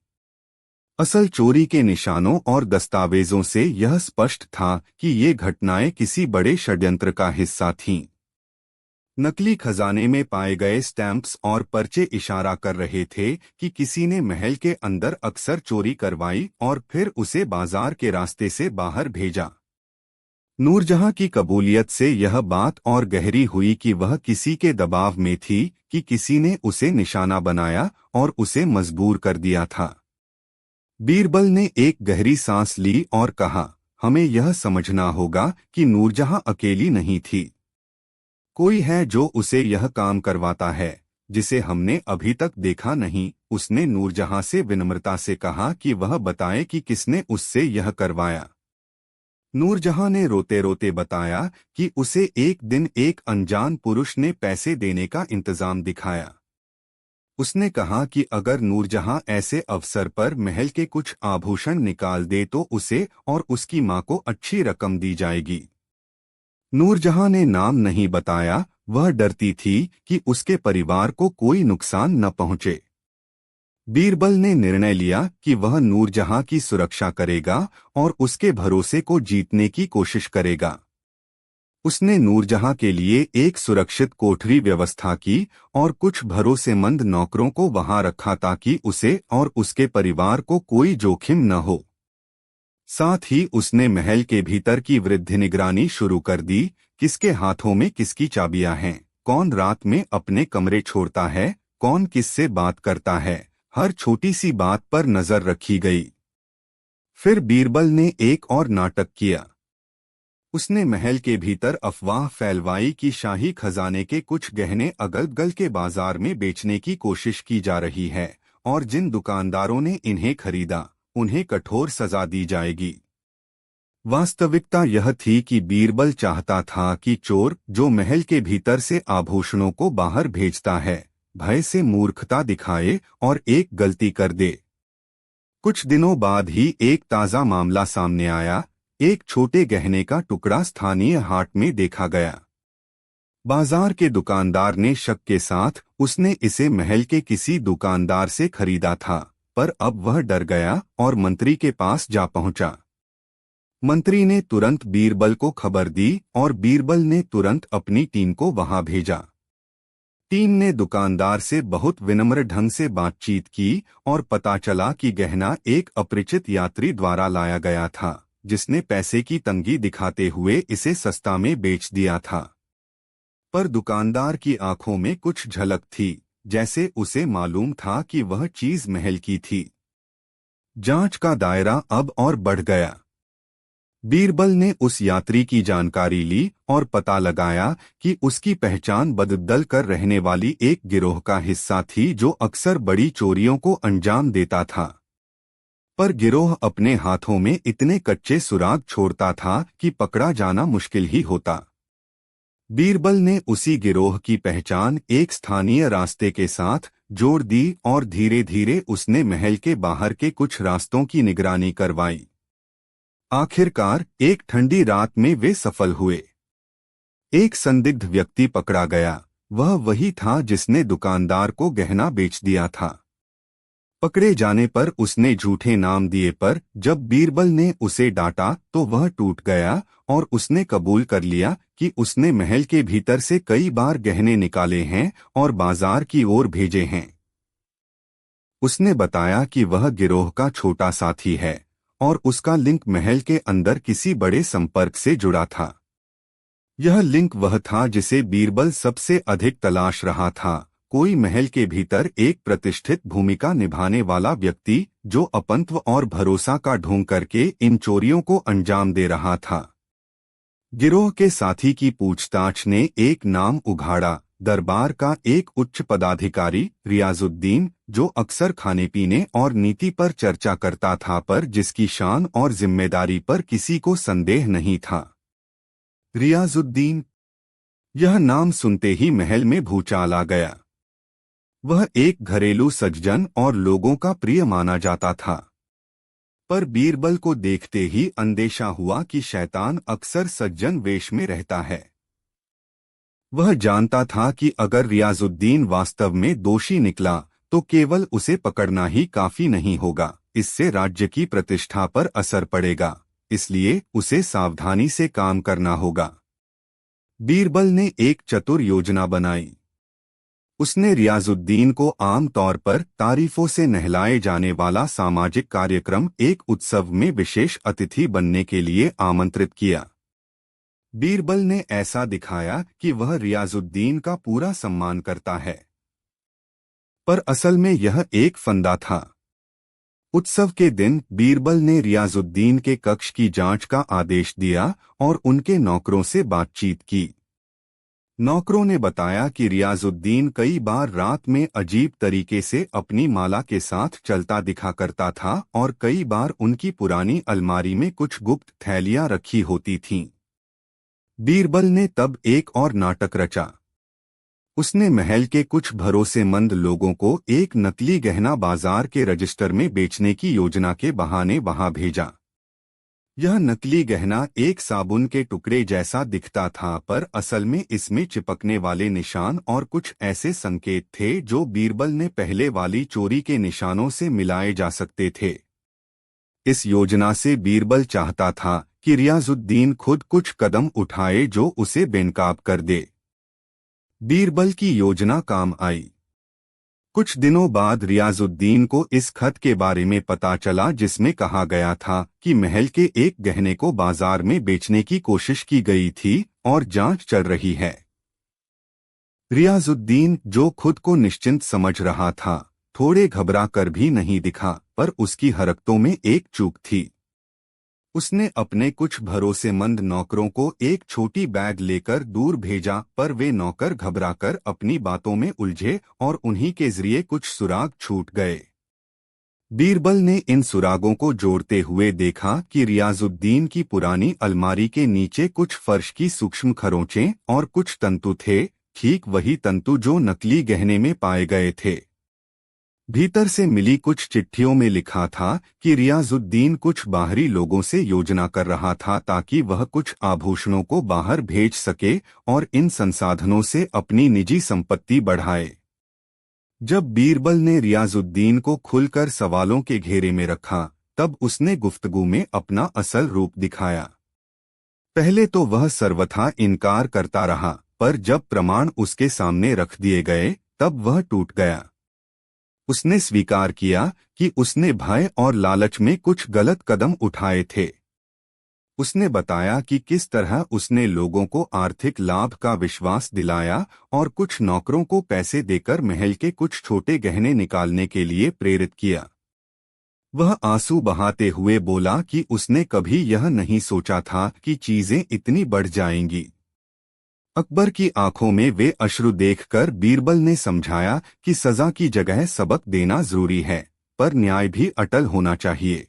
असल चोरी के निशानों और दस्तावेजों से यह स्पष्ट था कि ये घटनाएं किसी बड़े षड्यंत्र का हिस्सा थीं। नकली खजाने में पाए गए स्टैंप्स और पर्चे इशारा कर रहे थे कि किसी ने महल के अंदर अक्सर चोरी करवाई और फिर उसे बाजार के रास्ते से बाहर भेजा। नूरजहां की कबूलियत से यह बात और गहरी हुई कि वह किसी के दबाव में थी, कि किसी ने उसे निशाना बनाया और उसे मजबूर कर दिया था। बीरबल ने एक गहरी सांस ली और कहा, हमें यह समझना होगा कि नूरजहां अकेली नहीं थी। कोई है जो उसे यह काम करवाता है, जिसे हमने अभी तक देखा नहीं। उसने नूरजहां से विनम्रता से कहा कि वह बताए कि किसने उससे यह करवाया। नूरजहां ने रोते रोते बताया कि उसे एक दिन एक अनजान पुरुष ने पैसे देने का इंतजाम दिखाया। उसने कहा कि अगर नूरजहां ऐसे अवसर पर महल के कुछ आभूषण निकाल दे तो उसे और उसकी मां को अच्छी रकम दी जाएगी। नूरजहां ने नाम नहीं बताया, वह डरती थी कि उसके परिवार को कोई नुकसान न पहुंचे। बीरबल ने निर्णय लिया कि वह नूरजहां की सुरक्षा करेगा और उसके भरोसे को जीतने की कोशिश करेगा। उसने नूरजहां के लिए एक सुरक्षित कोठरी व्यवस्था की और कुछ भरोसेमंद नौकरों को वहां रखा ताकि उसे और उसके परिवार को कोई जोखिम न हो। साथ ही उसने महल के भीतर की वृद्धि निगरानी शुरू कर दी, किसके हाथों में किसकी चाबियां हैं, कौन रात में अपने कमरे छोड़ता है, कौन किससे बात करता है, हर छोटी सी बात पर नजर रखी गई। फिर बीरबल ने एक और नाटक किया। उसने महल के भीतर अफवाह फैलवाई कि शाही खजाने के कुछ गहने अगल-बगल के बाजार में बेचने की कोशिश की जा रही है और जिन दुकानदारों ने इन्हें खरीदा उन्हें कठोर सजा दी जाएगी। वास्तविकता यह थी कि बीरबल चाहता था कि चोर जो महल के भीतर से आभूषणों को बाहर भेजता है, भय से मूर्खता दिखाए और एक गलती कर दे। कुछ दिनों बाद ही एक ताज़ा मामला सामने आया। एक छोटे गहने का टुकड़ा स्थानीय हाट में देखा गया। बाजार के दुकानदार ने शक के साथ उसने इसे महल के किसी दुकानदार से खरीदा था, पर अब वह डर गया और मंत्री के पास जा पहुंचा। मंत्री ने तुरंत बीरबल को खबर दी और बीरबल ने तुरंत अपनी टीम को वहां भेजा। टीम ने दुकानदार से बहुत विनम्र ढंग से बातचीत की और पता चला कि गहना एक अपरिचित यात्री द्वारा लाया गया था, जिसने पैसे की तंगी दिखाते हुए इसे सस्ता में बेच दिया था। पर दुकानदार की आंखों में कुछ झलक थी, जैसे उसे मालूम था कि वह चीज महल की थी। जांच का दायरा अब और बढ़ गया। बीरबल ने उस यात्री की जानकारी ली और पता लगाया कि उसकी पहचान बदल कर रहने वाली एक गिरोह का हिस्सा थी जो अक्सर बड़ी चोरियों को अंजाम देता था। पर गिरोह अपने हाथों में इतने कच्चे सुराग छोड़ता था कि पकड़ा जाना मुश्किल ही होता। बीरबल ने उसी गिरोह की पहचान एक स्थानीय रास्ते के साथ जोड़ दी और धीरे धीरे उसने महल के बाहर के कुछ रास्तों की निगरानी करवाई। आखिरकार एक ठंडी रात में वे सफल हुए। एक संदिग्ध व्यक्ति पकड़ा गया। वह वही था जिसने दुकानदार को गहना बेच दिया था। पकड़े जाने पर उसने झूठे नाम दिए, पर जब बीरबल ने उसे डांटा तो वह टूट गया और उसने कबूल कर लिया कि उसने महल के भीतर से कई बार गहने निकाले हैं और बाजार की ओर भेजे हैं। उसने बताया कि वह गिरोह का छोटा साथी है और उसका लिंक महल के अंदर किसी बड़े संपर्क से जुड़ा था। यह लिंक वह था जिसे बीरबल सबसे अधिक तलाश रहा था, कोई महल के भीतर एक प्रतिष्ठित भूमिका निभाने वाला व्यक्ति जो अपनत्व और भरोसा का ढोंग करके इन चोरियों को अंजाम दे रहा था। गिरोह के साथी की पूछताछ ने एक नाम उघाड़ा, दरबार का एक उच्च पदाधिकारी रियाजुद्दीन, जो अक्सर खाने पीने और नीति पर चर्चा करता था, पर जिसकी शान और जिम्मेदारी पर किसी को संदेह नहीं था। रियाजुद्दीन, यह नाम सुनते ही महल में भूचाल आ गया। वह एक घरेलू सज्जन और लोगों का प्रिय माना जाता था। पर बीरबल को देखते ही अंदेशा हुआ कि शैतान अक्सर सज्जन वेश में रहता है। वह जानता था कि अगर रियाजुद्दीन वास्तव में दोषी निकला तो केवल उसे पकड़ना ही काफी नहीं होगा, इससे राज्य की प्रतिष्ठा पर असर पड़ेगा, इसलिए उसे सावधानी से काम करना होगा। बीरबल ने एक चतुर योजना बनाई। उसने रियाजुद्दीन को आम तौर पर तारीफों से नहलाए जाने वाला सामाजिक कार्यक्रम, एक उत्सव में विशेष अतिथि बनने के लिए आमंत्रित किया। बीरबल ने ऐसा दिखाया कि वह रियाजुद्दीन का पूरा सम्मान करता है, पर असल में यह एक फंदा था। उत्सव के दिन बीरबल ने रियाजुद्दीन के कक्ष की जांच का आदेश दिया और उनके नौकरों से बातचीत की। नौकरों ने बताया कि रियाजुद्दीन कई बार रात में अजीब तरीके से अपनी माला के साथ चलता दिखा करता था और कई बार उनकी पुरानी अलमारी में कुछ गुप्त थैलियां रखी होती थीं। बीरबल ने तब एक और नाटक रचा। उसने महल के कुछ भरोसेमंद लोगों को एक नकली गहना बाजार के रजिस्टर में बेचने की योजना के बहाने वहां भेजा। यह नकली गहना एक साबुन के टुकड़े जैसा दिखता था, पर असल में इसमें चिपकने वाले निशान और कुछ ऐसे संकेत थे जो बीरबल ने पहले वाली चोरी के निशानों से मिलाए जा सकते थे। इस योजना से बीरबल चाहता था कि रियाजुद्दीन खुद कुछ कदम उठाए जो उसे बेनकाब कर दे। बीरबल की योजना काम आई। कुछ दिनों बाद रियाजुद्दीन को इस खत के बारे में पता चला जिसमें कहा गया था कि महल के एक गहने को बाजार में बेचने की कोशिश की गई थी और जांच चल रही है। रियाजुद्दीन, जो खुद को निश्चिंत समझ रहा था, थोड़े घबरा कर भी नहीं दिखा, पर उसकी हरकतों में एक चूक थी। उसने अपने कुछ भरोसेमंद नौकरों को एक छोटी बैग लेकर दूर भेजा, पर वे नौकर घबराकर अपनी बातों में उलझे और उन्हीं के जरिए कुछ सुराग छूट गए। बीरबल ने इन सुरागों को जोड़ते हुए देखा कि रियाजुद्दीन की पुरानी अलमारी के नीचे कुछ फर्श की सूक्ष्म खरोंचें और कुछ तंतु थे, ठीक वही तंतु जो नकली गहने में पाए गए थे। भीतर से मिली कुछ चिट्ठियों में लिखा था कि रियाजुद्दीन कुछ बाहरी लोगों से योजना कर रहा था ताकि वह कुछ आभूषणों को बाहर भेज सके और इन संसाधनों से अपनी निजी संपत्ति बढ़ाए। जब बीरबल ने रियाजुद्दीन को खुलकर सवालों के घेरे में रखा, तब उसने गुफ्तगू में अपना असल रूप दिखाया। पहले तो वह सर्वथा इनकार करता रहा, पर जब प्रमाण उसके सामने रख दिए गए, तब वह टूट गया। उसने स्वीकार किया कि उसने भय और लालच में कुछ गलत कदम उठाए थे। उसने बताया कि किस तरह उसने लोगों को आर्थिक लाभ का विश्वास दिलाया और कुछ नौकरों को पैसे देकर महल के कुछ छोटे गहने निकालने के लिए प्रेरित किया। वह आंसू बहाते हुए बोला कि उसने कभी यह नहीं सोचा था कि चीजें इतनी बढ़ जाएंगी। अकबर की आंखों में वे अश्रु देखकर बीरबल ने समझाया कि सजा की जगह सबक देना जरूरी है, पर न्याय भी अटल होना चाहिए।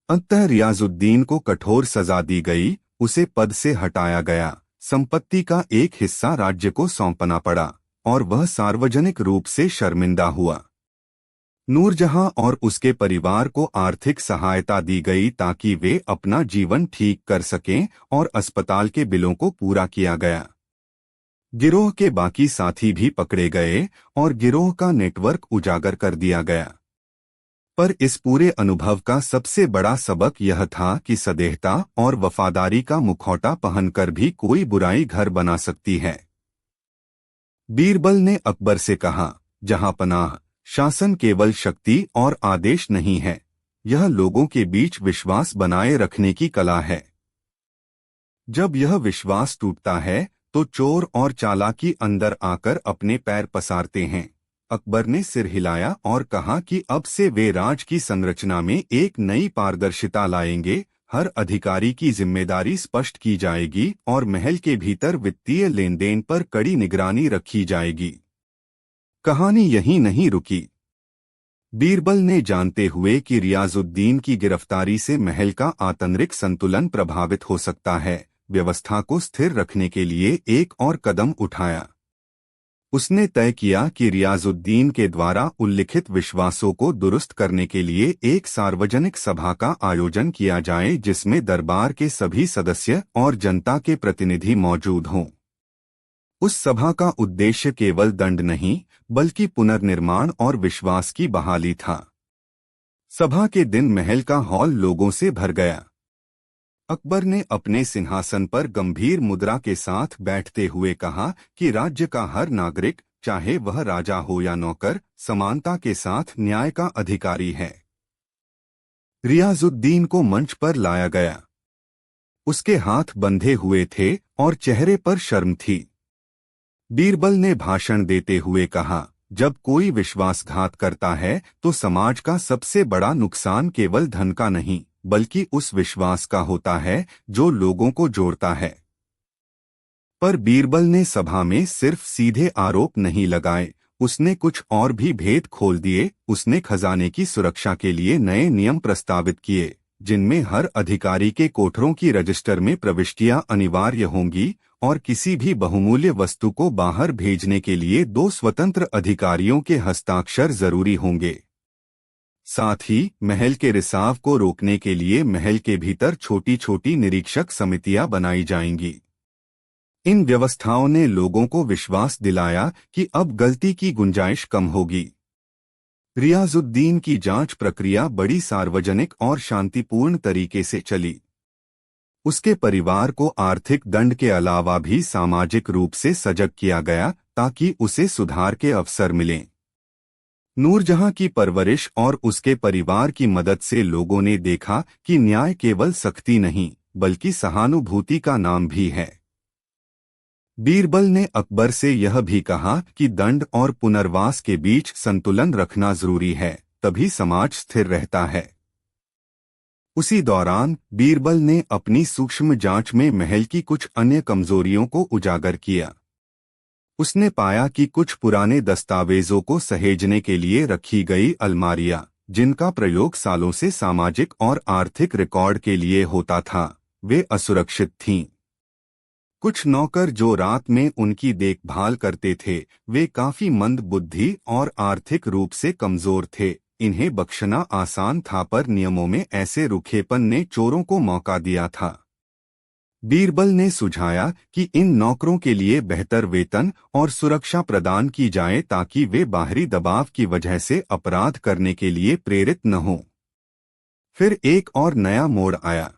अंततः रियाजुद्दीन को कठोर सजा दी गई, उसे पद से हटाया गया, संपत्ति का एक हिस्सा राज्य को सौंपना पड़ा और वह सार्वजनिक रूप से शर्मिंदा हुआ। नूरजहां और उसके परिवार को आर्थिक सहायता दी गई ताकि वे अपना जीवन ठीक कर सकें और अस्पताल के बिलों को पूरा किया गया। गिरोह के बाकी साथी भी पकड़े गए और गिरोह का नेटवर्क उजागर कर दिया गया। पर इस पूरे अनुभव का सबसे बड़ा सबक यह था कि सदेहता और वफादारी का मुखौटा पहनकर भी कोई बुराई घर बना सकती है। बीरबल ने अकबर से कहा, जहां पनाह, शासन केवल शक्ति और आदेश नहीं है, यह लोगों के बीच विश्वास बनाए रखने की कला है। जब यह विश्वास टूटता है तो चोर और चालाकी अंदर आकर अपने पैर पसारते हैं। अकबर ने सिर हिलाया और कहा कि अब से वे राज की संरचना में एक नई पारदर्शिता लाएंगे, हर अधिकारी की जिम्मेदारी स्पष्ट की जाएगी और महल के भीतर वित्तीय लेनदेन पर कड़ी निगरानी रखी जाएगी। कहानी यहीं नहीं रुकी। बीरबल ने जानते हुए कि रियाजुद्दीन की गिरफ्तारी से महल का आंतरिक संतुलन प्रभावित हो सकता है, व्यवस्था को स्थिर रखने के लिए एक और कदम उठाया। उसने तय किया कि रियाजुद्दीन के द्वारा उल्लिखित विश्वासों को दुरुस्त करने के लिए एक सार्वजनिक सभा का आयोजन किया जाए जिसमें दरबार के सभी सदस्य और जनता के प्रतिनिधि मौजूद हों। उस सभा का उद्देश्य केवल दंड नहीं, बल्कि पुनर्निर्माण और विश्वास की बहाली था। सभा के दिन महल का हॉल लोगों से भर गया। अकबर ने अपने सिंहासन पर गंभीर मुद्रा के साथ बैठते हुए कहा कि राज्य का हर नागरिक, चाहे वह राजा हो या नौकर, समानता के साथ न्याय का अधिकारी है। रियाजुद्दीन को मंच पर लाया गया। उसके हाथ बंधे हुए थे और चेहरे पर शर्म थी। बीरबल ने भाषण देते हुए कहा, जब कोई विश्वासघात करता है तो समाज का सबसे बड़ा नुकसान केवल धन का नहीं, बल्कि उस विश्वास का होता है जो लोगों को जोड़ता है। पर बीरबल ने सभा में सिर्फ सीधे आरोप नहीं लगाए, उसने कुछ और भी भेद खोल दिए। उसने खजाने की सुरक्षा के लिए नए नियम प्रस्तावित किए, जिनमें हर अधिकारी के कोठरों की रजिस्टर में प्रविष्टियां अनिवार्य होंगी और किसी भी बहुमूल्य वस्तु को बाहर भेजने के लिए 2 स्वतंत्र अधिकारियों के हस्ताक्षर जरूरी होंगे। साथ ही महल के रिसाव को रोकने के लिए महल के भीतर छोटी छोटी निरीक्षक समितियां बनाई जाएंगी। इन व्यवस्थाओं ने लोगों को विश्वास दिलाया कि अब गलती की गुंजाइश कम होगी। रियाजुद्दीन की जांच प्रक्रिया बड़ी सार्वजनिक और शांतिपूर्ण तरीके से चली। उसके परिवार को आर्थिक दंड के अलावा भी सामाजिक रूप से सजग किया गया ताकि उसे सुधार के अवसर मिलें। नूरजहां की परवरिश और उसके परिवार की मदद से लोगों ने देखा कि न्याय केवल सख्ती नहीं, बल्कि सहानुभूति का नाम भी है। बीरबल ने अकबर से यह भी कहा कि दंड और पुनर्वास के बीच संतुलन रखना जरूरी है, तभी समाज स्थिर रहता है। उसी दौरान बीरबल ने अपनी सूक्ष्म जांच में महल की कुछ अन्य कमजोरियों को उजागर किया। उसने पाया कि कुछ पुराने दस्तावेजों को सहेजने के लिए रखी गई अलमारियां, जिनका प्रयोग सालों से सामाजिक और आर्थिक रिकॉर्ड के लिए होता था, वे असुरक्षित थीं। कुछ नौकर जो रात में उनकी देखभाल करते थे, वे काफी मंद बुद्धि और आर्थिक रूप से कमजोर थे। इन्हें बख्शना आसान था, पर नियमों में ऐसे रुखेपन ने चोरों को मौका दिया था। बीरबल ने सुझाया कि इन नौकरों के लिए बेहतर वेतन और सुरक्षा प्रदान की जाए ताकि वे बाहरी दबाव की वजह से अपराध करने के लिए प्रेरित न हों। फिर एक और नया मोड़ आया।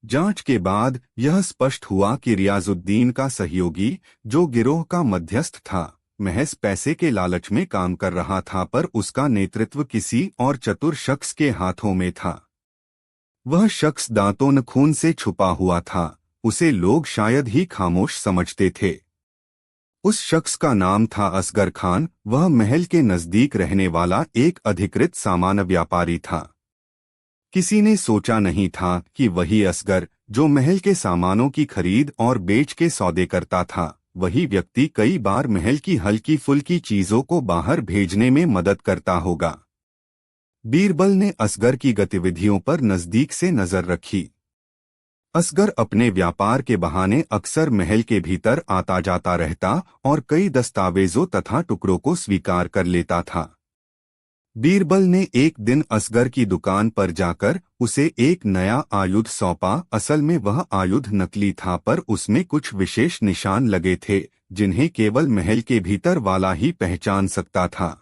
जांच के बाद यह स्पष्ट हुआ कि रियाजुद्दीन का सहयोगी, जो गिरोह का मध्यस्थ था, महज पैसे के लालच में काम कर रहा था, पर उसका नेतृत्व किसी और चतुर शख्स के हाथों में था। वह शख्स दांतों न खून से छुपा हुआ था। उसे लोग शायद ही खामोश समझते थे। उस शख्स का नाम था असगर खान। वह महल के नजदीक रहने वाला एक अधिकृत सामान व्यापारी था। किसी ने सोचा नहीं था कि वही असगर, जो महल के सामानों की खरीद और बेच के सौदे करता था, वही व्यक्ति कई बार महल की हल्की फुल्की चीजों को बाहर भेजने में मदद करता होगा। बीरबल ने असगर की गतिविधियों पर नजदीक से नजर रखी। असगर अपने व्यापार के बहाने अक्सर महल के भीतर आता जाता रहता और कई दस्तावेजों तथा टुकड़ों को स्वीकार कर लेता था। बीरबल ने एक दिन असगर की दुकान पर जाकर उसे एक नया आयुध सौंपा। असल में वह आयुध नकली था, पर उसमें कुछ विशेष निशान लगे थे जिन्हें केवल महल के भीतर वाला ही पहचान सकता था।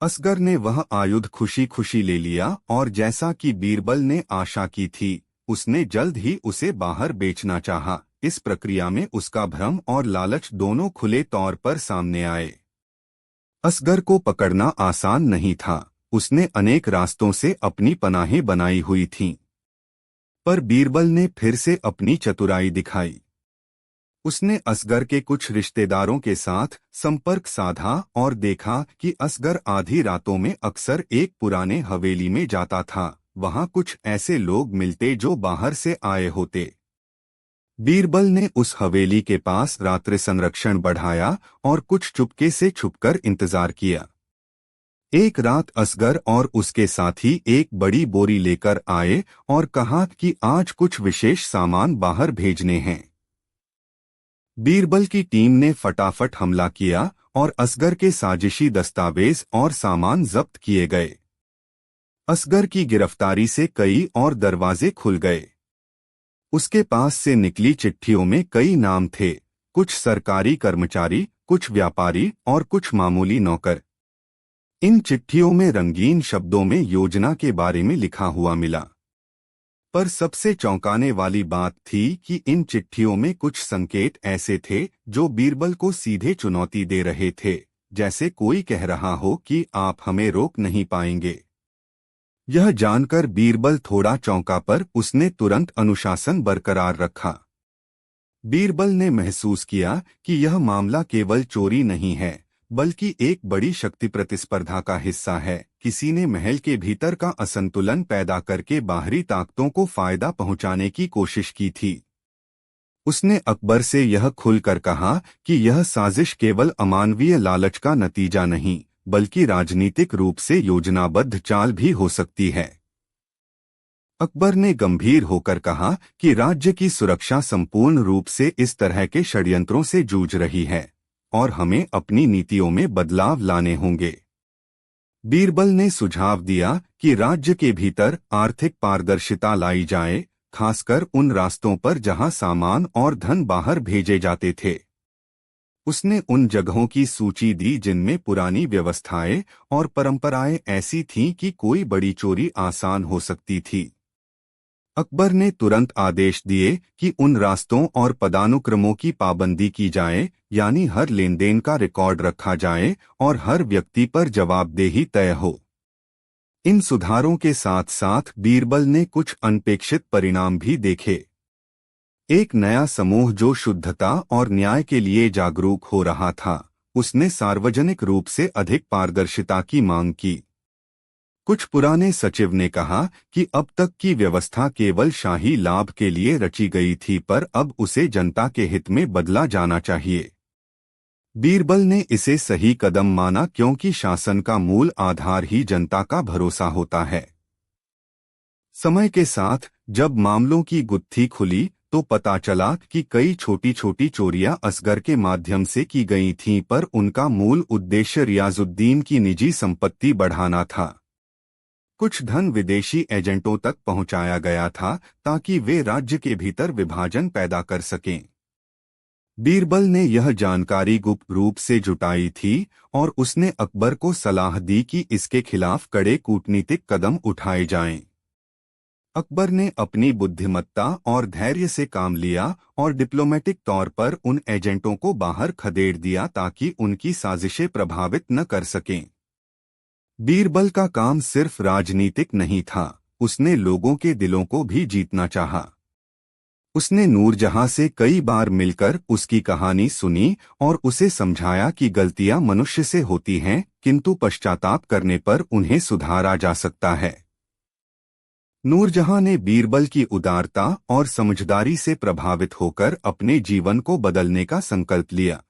असगर ने वह आयुध खुशी खुशी ले लिया और जैसा कि बीरबल ने आशा की थी, उसने जल्द ही उसे बाहर बेचना चाहा। इस प्रक्रिया में उसका भ्रम और लालच दोनों खुले तौर पर सामने आए। असगर को पकड़ना आसान नहीं था। उसने अनेक रास्तों से अपनी पनाहें बनाई हुई थीं, पर बीरबल ने फिर से अपनी चतुराई दिखाई। उसने असगर के कुछ रिश्तेदारों के साथ संपर्क साधा और देखा कि असगर आधी रातों में अक्सर एक पुराने हवेली में जाता था। वहां कुछ ऐसे लोग मिलते जो बाहर से आए होते। बीरबल ने उस हवेली के पास रात्रि संरक्षण बढ़ाया और कुछ चुपके से छुपकर इंतजार किया। एक रात असगर और उसके साथी एक बड़ी बोरी लेकर आए और कहा कि आज कुछ विशेष सामान बाहर भेजने हैं। बीरबल की टीम ने फटाफट हमला किया और असगर के साजिशी दस्तावेज और सामान जब्त किए गए। असगर की गिरफ्तारी से कई और दरवाजे खुल गए। उसके पास से निकली चिट्ठियों में कई नाम थे, कुछ सरकारी कर्मचारी, कुछ व्यापारी और कुछ मामूली नौकर। इन चिट्ठियों में रंगीन शब्दों में योजना के बारे में लिखा हुआ मिला, पर सबसे चौंकाने वाली बात थी कि इन चिट्ठियों में कुछ संकेत ऐसे थे जो बीरबल को सीधे चुनौती दे रहे थे, जैसे कोई कह रहा हो कि आप हमें रोक नहीं पाएंगे। यह जानकर बीरबल थोड़ा चौंका, पर उसने तुरंत अनुशासन बरकरार रखा। बीरबल ने महसूस किया कि यह मामला केवल चोरी नहीं है, बल्कि एक बड़ी शक्ति प्रतिस्पर्धा का हिस्सा है। किसी ने महल के भीतर का असंतुलन पैदा करके बाहरी ताकतों को फायदा पहुंचाने की कोशिश की थी। उसने अकबर से यह खुलकर कहा कि यह साजिश केवल अमानवीय लालच का नतीजा नहीं, बल्कि राजनीतिक रूप से योजनाबद्ध चाल भी हो सकती है। अकबर ने गंभीर होकर कहा कि राज्य की सुरक्षा संपूर्ण रूप से इस तरह के षड्यंत्रों से जूझ रही है और हमें अपनी नीतियों में बदलाव लाने होंगे। बीरबल ने सुझाव दिया कि राज्य के भीतर आर्थिक पारदर्शिता लाई जाए, खासकर उन रास्तों पर जहां सामान और धन बाहर भेजे जाते थे। उसने उन जगहों की सूची दी जिनमें पुरानी व्यवस्थाएं और परंपराएं ऐसी थीं कि कोई बड़ी चोरी आसान हो सकती थी। अकबर ने तुरंत आदेश दिए कि उन रास्तों और पदानुक्रमों की पाबंदी की जाए, यानी हर लेनदेन का रिकॉर्ड रखा जाए और हर व्यक्ति पर जवाबदेही तय हो। इन सुधारों के साथ साथ बीरबल ने कुछ अनपेक्षित परिणाम भी देखे। एक नया समूह जो शुद्धता और न्याय के लिए जागरूक हो रहा था, उसने सार्वजनिक रूप से अधिक पारदर्शिता की मांग की। कुछ पुराने सचिव ने कहा कि अब तक की व्यवस्था केवल शाही लाभ के लिए रची गई थी, पर अब उसे जनता के हित में बदला जाना चाहिए। बीरबल ने इसे सही कदम माना, क्योंकि शासन का मूल आधार ही जनता का भरोसा होता है। समय के साथ जब मामलों की गुत्थी खुली, तो पता चला कि कई छोटी छोटी चोरियां असगर के माध्यम से की गई थीं, पर उनका मूल उद्देश्य रियाजुद्दीन की निजी संपत्ति बढ़ाना था। कुछ धन विदेशी एजेंटों तक पहुंचाया गया था ताकि वे राज्य के भीतर विभाजन पैदा कर सकें। बीरबल ने यह जानकारी गुप्त रूप से जुटाई थी और उसने अकबर को सलाह दी कि इसके खिलाफ कड़े कूटनीतिक कदम उठाए जाएं। अकबर ने अपनी बुद्धिमत्ता और धैर्य से काम लिया और डिप्लोमेटिक तौर पर उन एजेंटों को बाहर खदेड़ दिया ताकि उनकी साजिशें प्रभावित न कर सकें। बीरबल का काम सिर्फ राजनीतिक नहीं था, उसने लोगों के दिलों को भी जीतना चाहा। उसने नूरजहां से कई बार मिलकर उसकी कहानी सुनी और उसे समझाया कि गलतियां मनुष्य से होती हैं, किंतु पश्चाताप करने पर उन्हें सुधारा जा सकता है। नूरजहां ने बीरबल की उदारता और समझदारी से प्रभावित होकर अपने जीवन को बदलने का संकल्प लिया।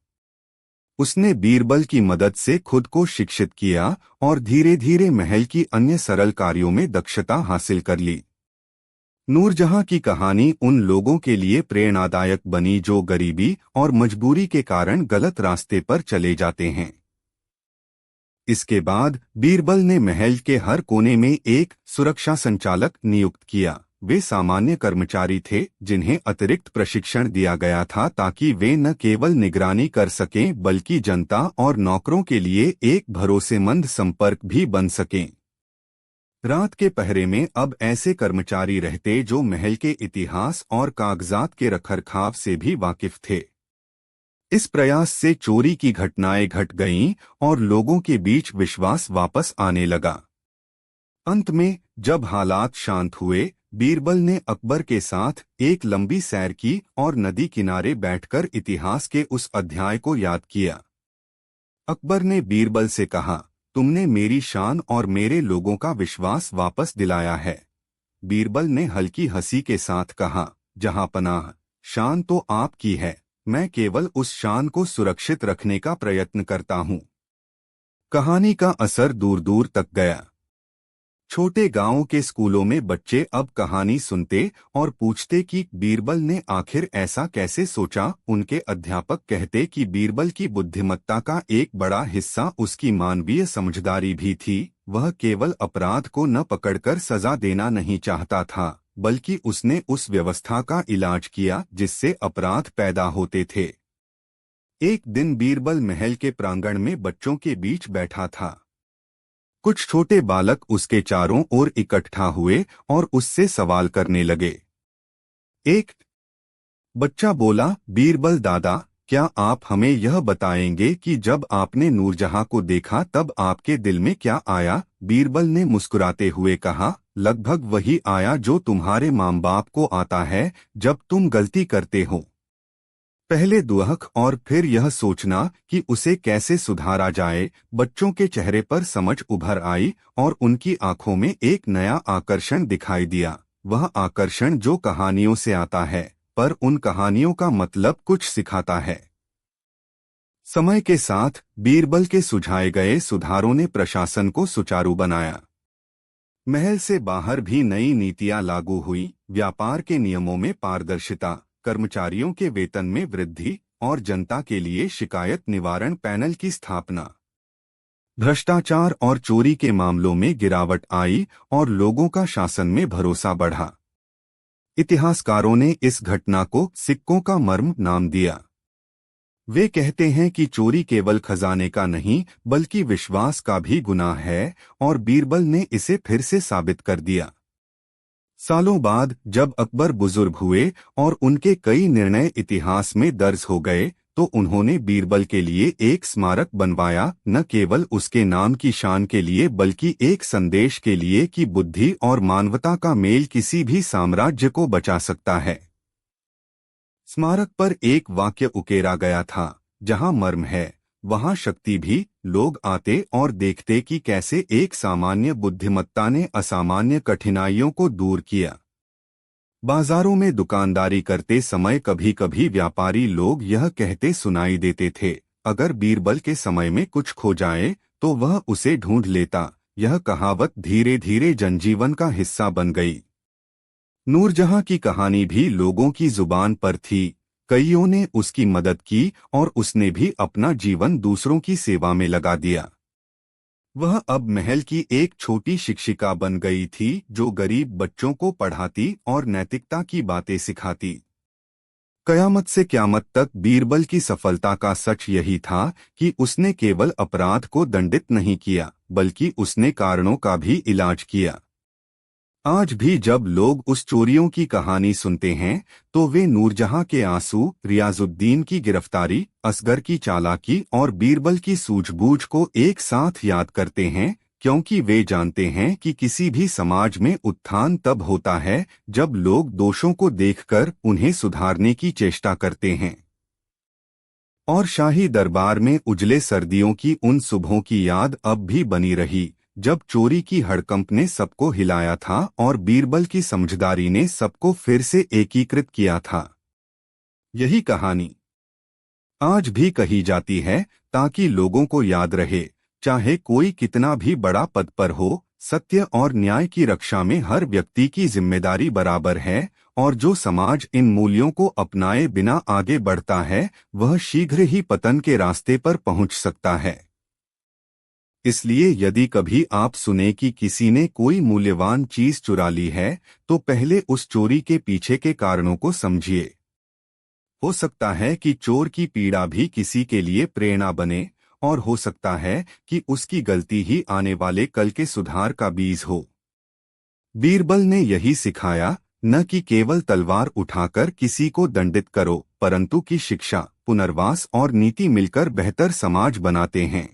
उसने बीरबल की मदद से खुद को शिक्षित किया और धीरे धीरे महल की अन्य सरल कार्यों में दक्षता हासिल कर ली। नूरजहां की कहानी उन लोगों के लिए प्रेरणादायक बनी जो गरीबी और मजबूरी के कारण गलत रास्ते पर चले जाते हैं। इसके बाद बीरबल ने महल के हर कोने में एक सुरक्षा संचालक नियुक्त किया। वे सामान्य कर्मचारी थे जिन्हें अतिरिक्त प्रशिक्षण दिया गया था ताकि वे न केवल निगरानी कर सकें बल्कि जनता और नौकरों के लिए एक भरोसेमंद संपर्क भी बन सकें। रात के पहरे में अब ऐसे कर्मचारी रहते जो महल के इतिहास और कागजात के रखरखाव से भी वाकिफ थे। इस प्रयास से चोरी की घटनाएं घट गईं और लोगों के बीच विश्वास वापस आने लगा। अंत में जब हालात शांत हुए, बीरबल ने अकबर के साथ एक लंबी सैर की और नदी किनारे बैठकर इतिहास के उस अध्याय को याद किया। अकबर ने बीरबल से कहा, तुमने मेरी शान और मेरे लोगों का विश्वास वापस दिलाया है। बीरबल ने हल्की हंसी के साथ कहा, जहां पनाह, शान तो आपकी है, मैं केवल उस शान को सुरक्षित रखने का प्रयत्न करता हूँ। कहानी का असर दूर दूर तक गया। छोटे गांवों के स्कूलों में बच्चे अब कहानी सुनते और पूछते कि बीरबल ने आखिर ऐसा कैसे सोचा। उनके अध्यापक कहते कि बीरबल की बुद्धिमत्ता का एक बड़ा हिस्सा उसकी मानवीय समझदारी भी थी। वह केवल अपराध को न पकड़कर सजा देना नहीं चाहता था, बल्कि उसने उस व्यवस्था का इलाज किया जिससे अपराध पैदा होते थे। एक दिन बीरबल महल के प्रांगण में बच्चों के बीच बैठा था। कुछ छोटे बालक उसके चारों ओर इकट्ठा हुए और उससे सवाल करने लगे। एक बच्चा बोला, बीरबल दादा, क्या आप हमें यह बताएंगे कि जब आपने नूरजहां को देखा तब आपके दिल में क्या आया? बीरबल ने मुस्कुराते हुए कहा, लगभग वही आया जो तुम्हारे माँ बाप को आता है जब तुम गलती करते हो। पहले दुहक और फिर यह सोचना कि उसे कैसे सुधारा जाए। बच्चों के चेहरे पर समझ उभर आई और उनकी आंखों में एक नया आकर्षण दिखाई दिया। वह आकर्षण जो कहानियों से आता है, पर उन कहानियों का मतलब कुछ सिखाता है। समय के साथ बीरबल के सुझाए गए सुधारों ने प्रशासन को सुचारू बनाया। महल से बाहर भी नई नीतियां लागू हुई। व्यापार के नियमों में पारदर्शिता, कर्मचारियों के वेतन में वृद्धि और जनता के लिए शिकायत निवारण पैनल की स्थापना। भ्रष्टाचार और चोरी के मामलों में गिरावट आई और लोगों का शासन में भरोसा बढ़ा। इतिहासकारों ने इस घटना को सिक्कों का मर्म नाम दिया। वे कहते हैं कि चोरी केवल खजाने का नहीं बल्कि विश्वास का भी गुनाह है, और बीरबल ने इसे फिर से साबित कर दिया। सालों बाद जब अकबर बुजुर्ग हुए और उनके कई निर्णय इतिहास में दर्ज हो गए, तो उन्होंने बीरबल के लिए एक स्मारक बनवाया, न केवल उसके नाम की शान के लिए बल्कि एक संदेश के लिए कि बुद्धि और मानवता का मेल किसी भी साम्राज्य को बचा सकता है। स्मारक पर एक वाक्य उकेरा गया था, जहां मर्म है वहां शक्ति भी। लोग आते और देखते कि कैसे एक सामान्य बुद्धिमत्ता ने असामान्य कठिनाइयों को दूर किया। बाजारों में दुकानदारी करते समय कभी कभी व्यापारी लोग यह कहते सुनाई देते थे, अगर बीरबल के समय में कुछ खो जाए तो वह उसे ढूंढ लेता। यह कहावत धीरे धीरे जनजीवन का हिस्सा बन गई। नूरजहां की कहानी भी लोगों की जुबान पर थी। कईयों ने उसकी मदद की और उसने भी अपना जीवन दूसरों की सेवा में लगा दिया। वह अब महल की एक छोटी शिक्षिका बन गई थी जो गरीब बच्चों को पढ़ाती और नैतिकता की बातें सिखाती। कयामत से क्यामत तक बीरबल की सफलता का सच यही था कि उसने केवल अपराध को दंडित नहीं किया, बल्कि उसने कारणों का भी इलाज किया। आज भी जब लोग उस चोरियों की कहानी सुनते हैं तो वे नूरजहां के आंसू, रियाजुद्दीन की गिरफ्तारी, असगर की चालाकी और बीरबल की सूझबूझ को एक साथ याद करते हैं, क्योंकि वे जानते हैं कि किसी भी समाज में उत्थान तब होता है जब लोग दोषों को देखकर उन्हें सुधारने की चेष्टा करते हैं। और शाही दरबार में उजले सर्दियों की उन सुबहों की याद अब भी बनी रही जब चोरी की हड़कंप ने सबको हिलाया था और बीरबल की समझदारी ने सबको फिर से एकीकृत किया था। यही कहानी आज भी कही जाती है ताकि लोगों को याद रहे, चाहे कोई कितना भी बड़ा पद पर हो, सत्य और न्याय की रक्षा में हर व्यक्ति की जिम्मेदारी बराबर है, और जो समाज इन मूल्यों को अपनाए बिना आगे बढ़ता है वह शीघ्र ही पतन के रास्ते पर पहुंच सकता है। इसलिए यदि कभी आप सुने कि किसी ने कोई मूल्यवान चीज चुरा ली है तो पहले उस चोरी के पीछे के कारणों को समझिए। हो सकता है कि चोर की पीड़ा भी किसी के लिए प्रेरणा बने, और हो सकता है कि उसकी गलती ही आने वाले कल के सुधार का बीज हो। बीरबल ने यही सिखाया, न कि केवल तलवार उठाकर किसी को दंडित करो, परंतु कि शिक्षा, पुनर्वास और नीति मिलकर बेहतर समाज बनाते हैं।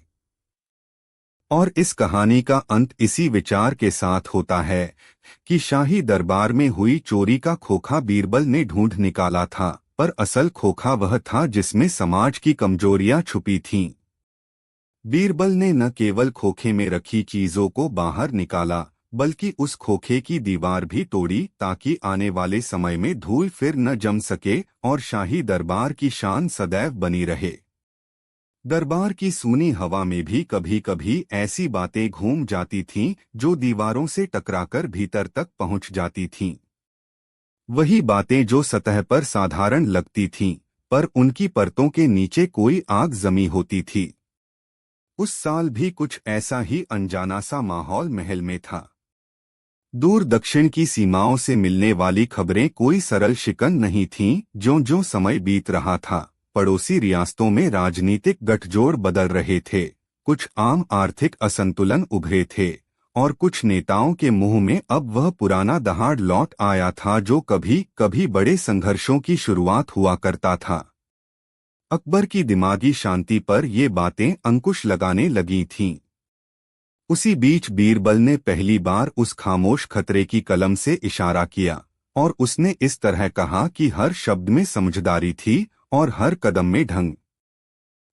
और इस कहानी का अंत इसी विचार के साथ होता है कि शाही दरबार में हुई चोरी का खोखा बीरबल ने ढूंढ निकाला था, पर असल खोखा वह था जिसमें समाज की कमजोरियां छुपी थीं। बीरबल ने न केवल खोखे में रखी चीजों को बाहर निकाला, बल्कि उस खोखे की दीवार भी तोड़ी ताकि आने वाले समय में धूल फिर न जम सके और शाही दरबार की शान सदैव बनी रहे। दरबार की सूनी हवा में भी कभी कभी ऐसी बातें घूम जाती थीं जो दीवारों से टकराकर भीतर तक पहुंच जाती थीं। वही बातें जो सतह पर साधारण लगती थीं, पर उनकी परतों के नीचे कोई आग जमी होती थी। उस साल भी कुछ ऐसा ही अनजाना सा माहौल महल में था। दूर दक्षिण की सीमाओं से मिलने वाली खबरें कोई सरल शिकन नहीं थीं। ज्यों-ज्यों समय बीत रहा था, पड़ोसी रियासतों में राजनीतिक गठजोड़ बदल रहे थे, कुछ आम आर्थिक असंतुलन उभरे थे, और कुछ नेताओं के मुंह में अब वह पुराना दहाड़ लौट आया था जो कभी कभी बड़े संघर्षों की शुरुआत हुआ करता था। अकबर की दिमागी शांति पर ये बातें अंकुश लगाने लगी थीं। उसी बीच बीरबल ने पहली बार उस खामोश खतरे की कलम से इशारा किया, और उसने इस तरह कहा कि हर शब्द में समझदारी थी और हर कदम में ढंग।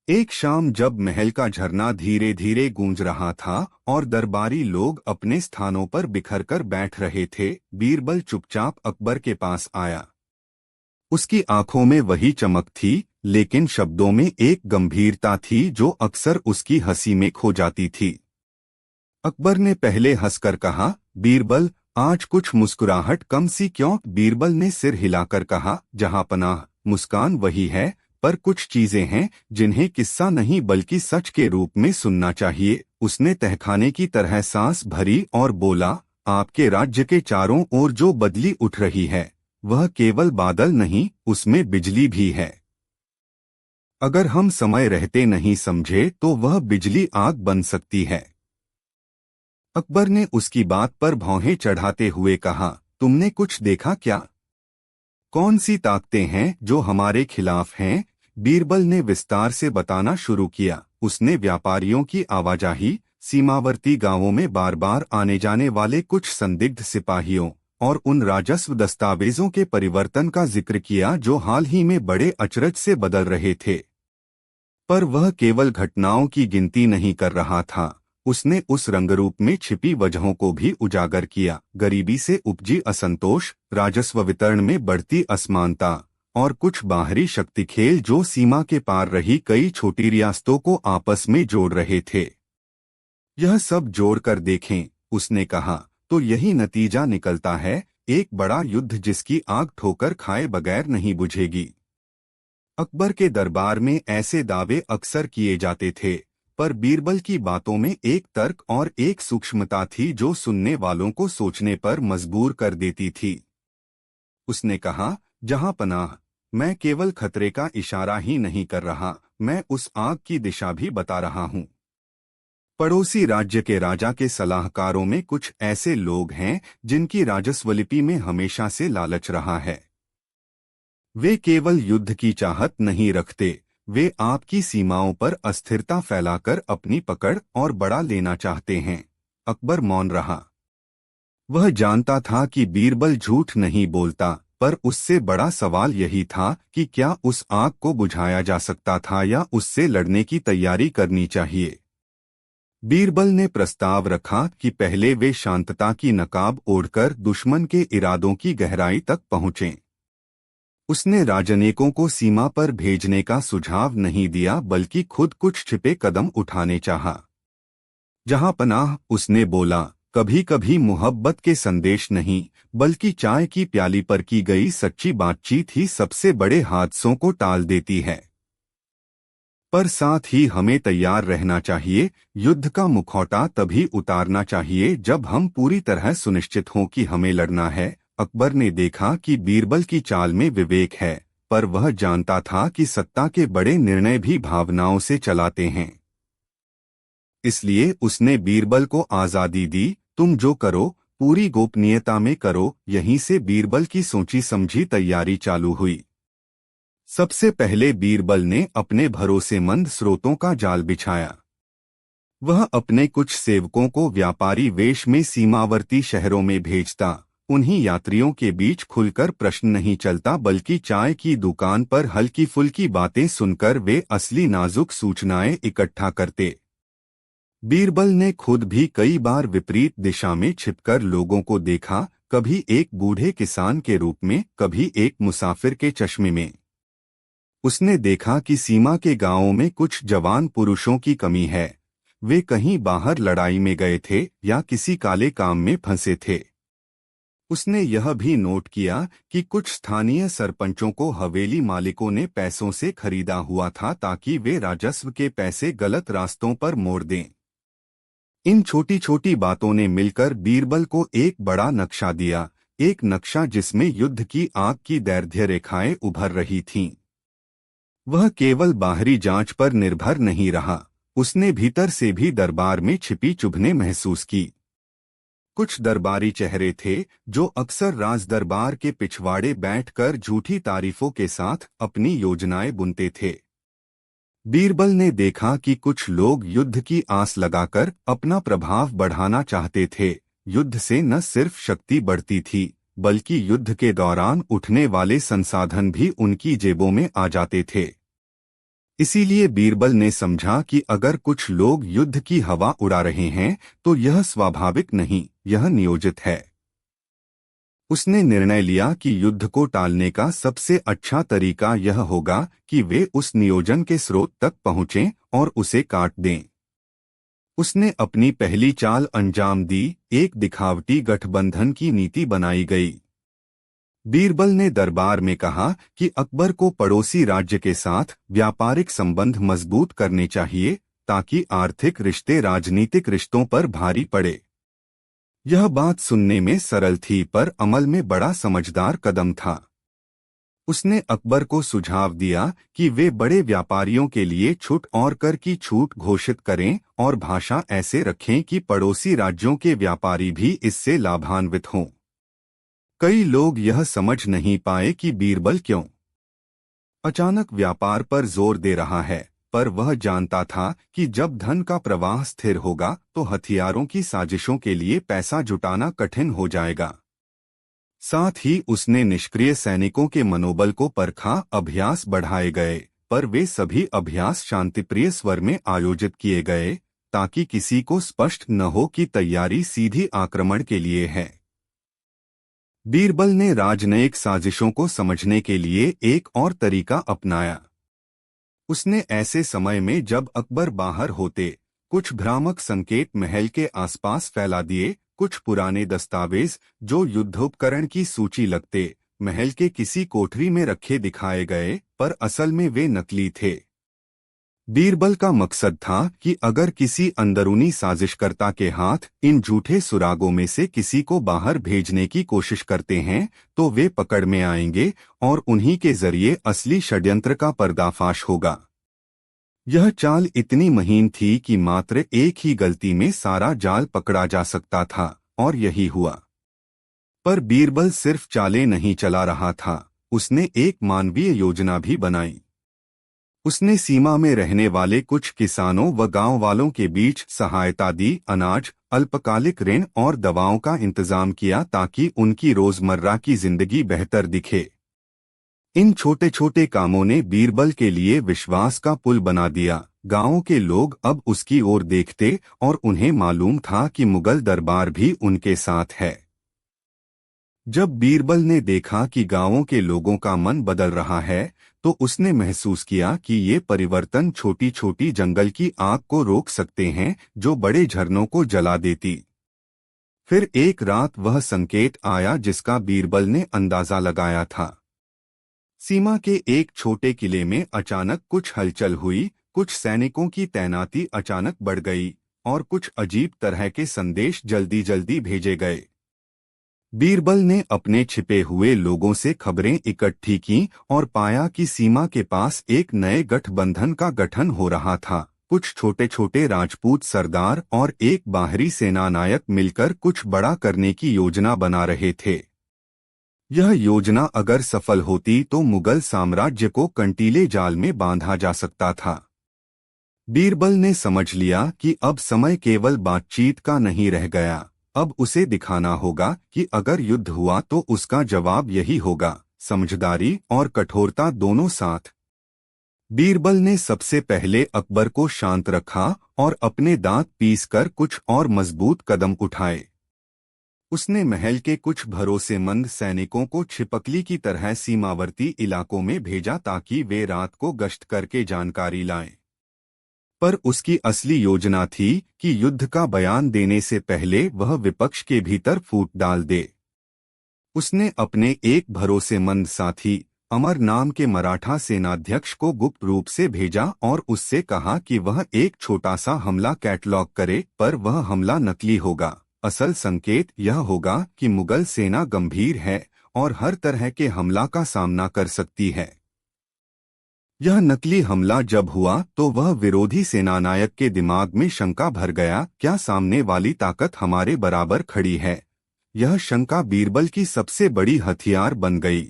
एक शाम जब महल का झरना धीरे धीरे गूंज रहा था और दरबारी लोग अपने स्थानों पर बिखरकर बैठ रहे थे, बीरबल चुपचाप अकबर के पास आया। उसकी आंखों में वही चमक थी, लेकिन शब्दों में एक गंभीरता थी जो अक्सर उसकी हंसी में खो जाती थी। अकबर ने पहले हंसकर कहा, बीरबल, आज कुछ मुस्कुराहट कम सी क्यों? बीरबल ने सिर हिलाकर कहा, जहांपनाह, मुस्कान वही है, पर कुछ चीजें हैं जिन्हें किस्सा नहीं बल्कि सच के रूप में सुनना चाहिए। उसने तहखाने की तरह सांस भरी और बोला, आपके राज्य के चारों ओर जो बदली उठ रही है वह केवल बादल नहीं, उसमें बिजली भी है। अगर हम समय रहते नहीं समझे तो वह बिजली आग बन सकती है। अकबर ने उसकी बात पर भौहें चढ़ाते हुए कहा, तुमने कुछ देखा क्या? कौन सी ताकतें हैं जो हमारे खिलाफ हैं? बीरबल ने विस्तार से बताना शुरू किया। उसने व्यापारियों की आवाजाही, सीमावर्ती गांवों में बार बार आने जाने वाले कुछ संदिग्ध सिपाहियों और उन राजस्व दस्तावेजों के परिवर्तन का जिक्र किया जो हाल ही में बड़े अचरज से बदल रहे थे। पर वह केवल घटनाओं की गिनती नहीं कर रहा था, उसने उस रंगरूप में छिपी वजहों को भी उजागर किया। गरीबी से उपजी असंतोष, राजस्व वितरण में बढ़ती असमानता और कुछ बाहरी शक्ति खेल जो सीमा के पार रही कई छोटी रियासतों को आपस में जोड़ रहे थे। यह सब जोड़कर देखें, उसने कहा, तो यही नतीजा निकलता है एक बड़ा युद्ध जिसकी आग ठोकर खाए बगैर नहीं बुझेगी। अकबर के दरबार में ऐसे दावे अक्सर किए जाते थे, पर बीरबल की बातों में एक तर्क और एक सूक्ष्मता थी जो सुनने वालों को सोचने पर मजबूर कर देती थी। उसने कहा, जहां पनाह, मैं केवल खतरे का इशारा ही नहीं कर रहा, मैं उस आग की दिशा भी बता रहा हूं। पड़ोसी राज्य के राजा के सलाहकारों में कुछ ऐसे लोग हैं जिनकी राजस्वलिपि में हमेशा से लालच रहा है। वे केवल युद्ध की चाहत नहीं रखते, वे आपकी सीमाओं पर अस्थिरता फैलाकर अपनी पकड़ और बढ़ा लेना चाहते हैं। अकबर मौन रहा। वह जानता था कि बीरबल झूठ नहीं बोलता, पर उससे बड़ा सवाल यही था कि क्या उस आग को बुझाया जा सकता था या उससे लड़ने की तैयारी करनी चाहिए। बीरबल ने प्रस्ताव रखा कि पहले वे शांतता की नकाब ओढ़कर दुश्मन के इरादों की गहराई तक पहुंचें। उसने राजनयिकों को सीमा पर भेजने का सुझाव नहीं दिया, बल्कि खुद कुछ छिपे कदम उठाने चाहा। जहां पनाह, उसने बोला, कभी कभी मोहब्बत के संदेश नहीं, बल्कि चाय की प्याली पर की गई सच्ची बातचीत ही सबसे बड़े हादसों को टाल देती है। पर साथ ही हमें तैयार रहना चाहिए। युद्ध का मुखौटा तभी उतारना चाहिए जब हम पूरी तरह सुनिश्चित हों कि हमें लड़ना है। अकबर ने देखा कि बीरबल की चाल में विवेक है, पर वह जानता था कि सत्ता के बड़े निर्णय भी भावनाओं से चलाते हैं। इसलिए उसने बीरबल को आजादी दी, तुम जो करो पूरी गोपनीयता में करो। यहीं से बीरबल की सोची समझी तैयारी चालू हुई। सबसे पहले बीरबल ने अपने भरोसेमंद स्रोतों का जाल बिछाया। वह अपने कुछ सेवकों को व्यापारी वेश में सीमावर्ती शहरों में भेजता। उन्हीं यात्रियों के बीच खुलकर प्रश्न नहीं चलता, बल्कि चाय की दुकान पर हल्की फुल्की बातें सुनकर वे असली नाजुक सूचनाएं इकट्ठा करते। बीरबल ने खुद भी कई बार विपरीत दिशा में छिपकर लोगों को देखा, कभी एक बूढ़े किसान के रूप में, कभी एक मुसाफिर के चश्मे में। उसने देखा कि सीमा के गांवों में कुछ जवान पुरुषों की कमी है। वे कहीं बाहर लड़ाई में गए थे या किसी काले काम में फंसे थे। उसने यह भी नोट किया कि कुछ स्थानीय सरपंचों को हवेली मालिकों ने पैसों से खरीदा हुआ था ताकि वे राजस्व के पैसे गलत रास्तों पर मोड़ दें। इन छोटी छोटी बातों ने मिलकर बीरबल को एक बड़ा नक्शा दिया, एक नक्शा जिसमें युद्ध की आग की दैर्ध्य रेखाएं उभर रही थीं। वह केवल बाहरी जांच पर निर्भर नहीं रहा, उसने भीतर से भी दरबार में छिपी चुभने महसूस की। कुछ दरबारी चेहरे थे जो अक्सर राज दरबार के पिछवाड़े बैठकर झूठी तारीफों के साथ अपनी योजनाएं बुनते थे। बीरबल ने देखा कि कुछ लोग युद्ध की आस लगाकर अपना प्रभाव बढ़ाना चाहते थे। युद्ध से न सिर्फ शक्ति बढ़ती थी, बल्कि युद्ध के दौरान उठने वाले संसाधन भी उनकी जेबों में आ जाते थे। इसीलिए बीरबल ने समझा कि अगर कुछ लोग युद्ध की हवा उड़ा रहे हैं तो यह स्वाभाविक नहीं, यह नियोजित है। उसने निर्णय लिया कि युद्ध को टालने का सबसे अच्छा तरीका यह होगा कि वे उस नियोजन के स्रोत तक पहुंचें और उसे काट दें। उसने अपनी पहली चाल अंजाम दी, एक दिखावटी गठबंधन की नीति बनाई गई। बीरबल ने दरबार में कहा कि अकबर को पड़ोसी राज्य के साथ व्यापारिक संबंध मजबूत करने चाहिए ताकि आर्थिक रिश्ते राजनीतिक रिश्तों पर भारी पड़े। यह बात सुनने में सरल थी, पर अमल में बड़ा समझदार कदम था। उसने अकबर को सुझाव दिया कि वे बड़े व्यापारियों के लिए छूट और कर की छूट घोषित करें और भाषा ऐसे रखें कि पड़ोसी राज्यों के व्यापारी भी इससे लाभान्वित हों। कई लोग यह समझ नहीं पाए कि बीरबल क्यों अचानक व्यापार पर जोर दे रहा है, पर वह जानता था कि जब धन का प्रवाह स्थिर होगा तो हथियारों की साजिशों के लिए पैसा जुटाना कठिन हो जाएगा। साथ ही उसने निष्क्रिय सैनिकों के मनोबल को परखा। अभ्यास बढ़ाए गए, पर वे सभी अभ्यास शांतिप्रिय स्वर में आयोजित किए गए ताकि किसी को स्पष्ट न हो कि तैयारी सीधी आक्रमण के लिए है। बीरबल ने राजनयिक साजिशों को समझने के लिए एक और तरीका अपनाया। उसने ऐसे समय में जब अकबर बाहर होते कुछ भ्रामक संकेत महल के आसपास फैला दिए। कुछ पुराने दस्तावेज जो युद्धोपकरण की सूची लगते महल के किसी कोठरी में रखे दिखाए गए, पर असल में वे नकली थे। बीरबल का मकसद था कि अगर किसी अंदरूनी साजिशकर्ता के हाथ इन झूठे सुरागों में से किसी को बाहर भेजने की कोशिश करते हैं तो वे पकड़ में आएंगे और उन्हीं के जरिए असली षड्यंत्र का पर्दाफाश होगा। यह चाल इतनी महीन थी कि मात्र एक ही गलती में सारा जाल पकड़ा जा सकता था, और यही हुआ। पर बीरबल सिर्फ चालें नहीं चला रहा था, उसने एक मानवीय योजना भी बनाई। उसने सीमा में रहने वाले कुछ किसानों व गांव वालों के बीच सहायता दी, अनाज, अल्पकालिक ऋण और दवाओं का इंतजाम किया ताकि उनकी रोजमर्रा की जिंदगी बेहतर दिखे। इन छोटे छोटे कामों ने बीरबल के लिए विश्वास का पुल बना दिया। गांवों के लोग अब उसकी ओर देखते और उन्हें मालूम था कि मुगल दरबार भी उनके साथ है। जब बीरबल ने देखा कि गांवों के लोगों का मन बदल रहा है, तो उसने महसूस किया कि ये परिवर्तन छोटी छोटी जंगल की आग को रोक सकते हैं जो बड़े झरनों को जला देती। फिर एक रात वह संकेत आया जिसका बीरबल ने अंदाजा लगाया था। सीमा के एक छोटे किले में अचानक कुछ हलचल हुई, कुछ सैनिकों की तैनाती अचानक बढ़ गई और कुछ अजीब तरह के संदेश जल्दी जल्दी भेजे गए। बीरबल ने अपने छिपे हुए लोगों से खबरें इकट्ठी की और पाया कि सीमा के पास एक नए गठबंधन का गठन हो रहा था। कुछ छोटे छोटे राजपूत सरदार और एक बाहरी सेनानायक मिलकर कुछ बड़ा करने की योजना बना रहे थे। यह योजना अगर सफल होती तो मुगल साम्राज्य को कंटीले जाल में बांधा जा सकता था। बीरबल ने समझ लिया कि अब समय केवल बातचीत का नहीं रह गया, अब उसे दिखाना होगा कि अगर युद्ध हुआ तो उसका जवाब यही होगा, समझदारी और कठोरता दोनों साथ। बीरबल ने सबसे पहले अकबर को शांत रखा और अपने दांत पीसकर कुछ और मजबूत कदम उठाए। उसने महल के कुछ भरोसेमंद सैनिकों को छिपकली की तरह सीमावर्ती इलाकों में भेजा ताकि वे रात को गश्त करके जानकारी लाएं। पर उसकी असली योजना थी कि युद्ध का बयान देने से पहले वह विपक्ष के भीतर फूट डाल दे। उसने अपने एक भरोसेमंद साथी अमर नाम के मराठा सेनाध्यक्ष को गुप्त रूप से भेजा और उससे कहा कि वह एक छोटा सा हमला कैटलॉग करे, पर वह हमला नकली होगा। असल संकेत यह होगा कि मुगल सेना गंभीर है और हर तरह के हमला का सामना कर सकती है। यह नकली हमला जब हुआ तो वह विरोधी सेनानायक के दिमाग में शंका भर गया, क्या सामने वाली ताकत हमारे बराबर खड़ी है? यह शंका बीरबल की सबसे बड़ी हथियार बन गई।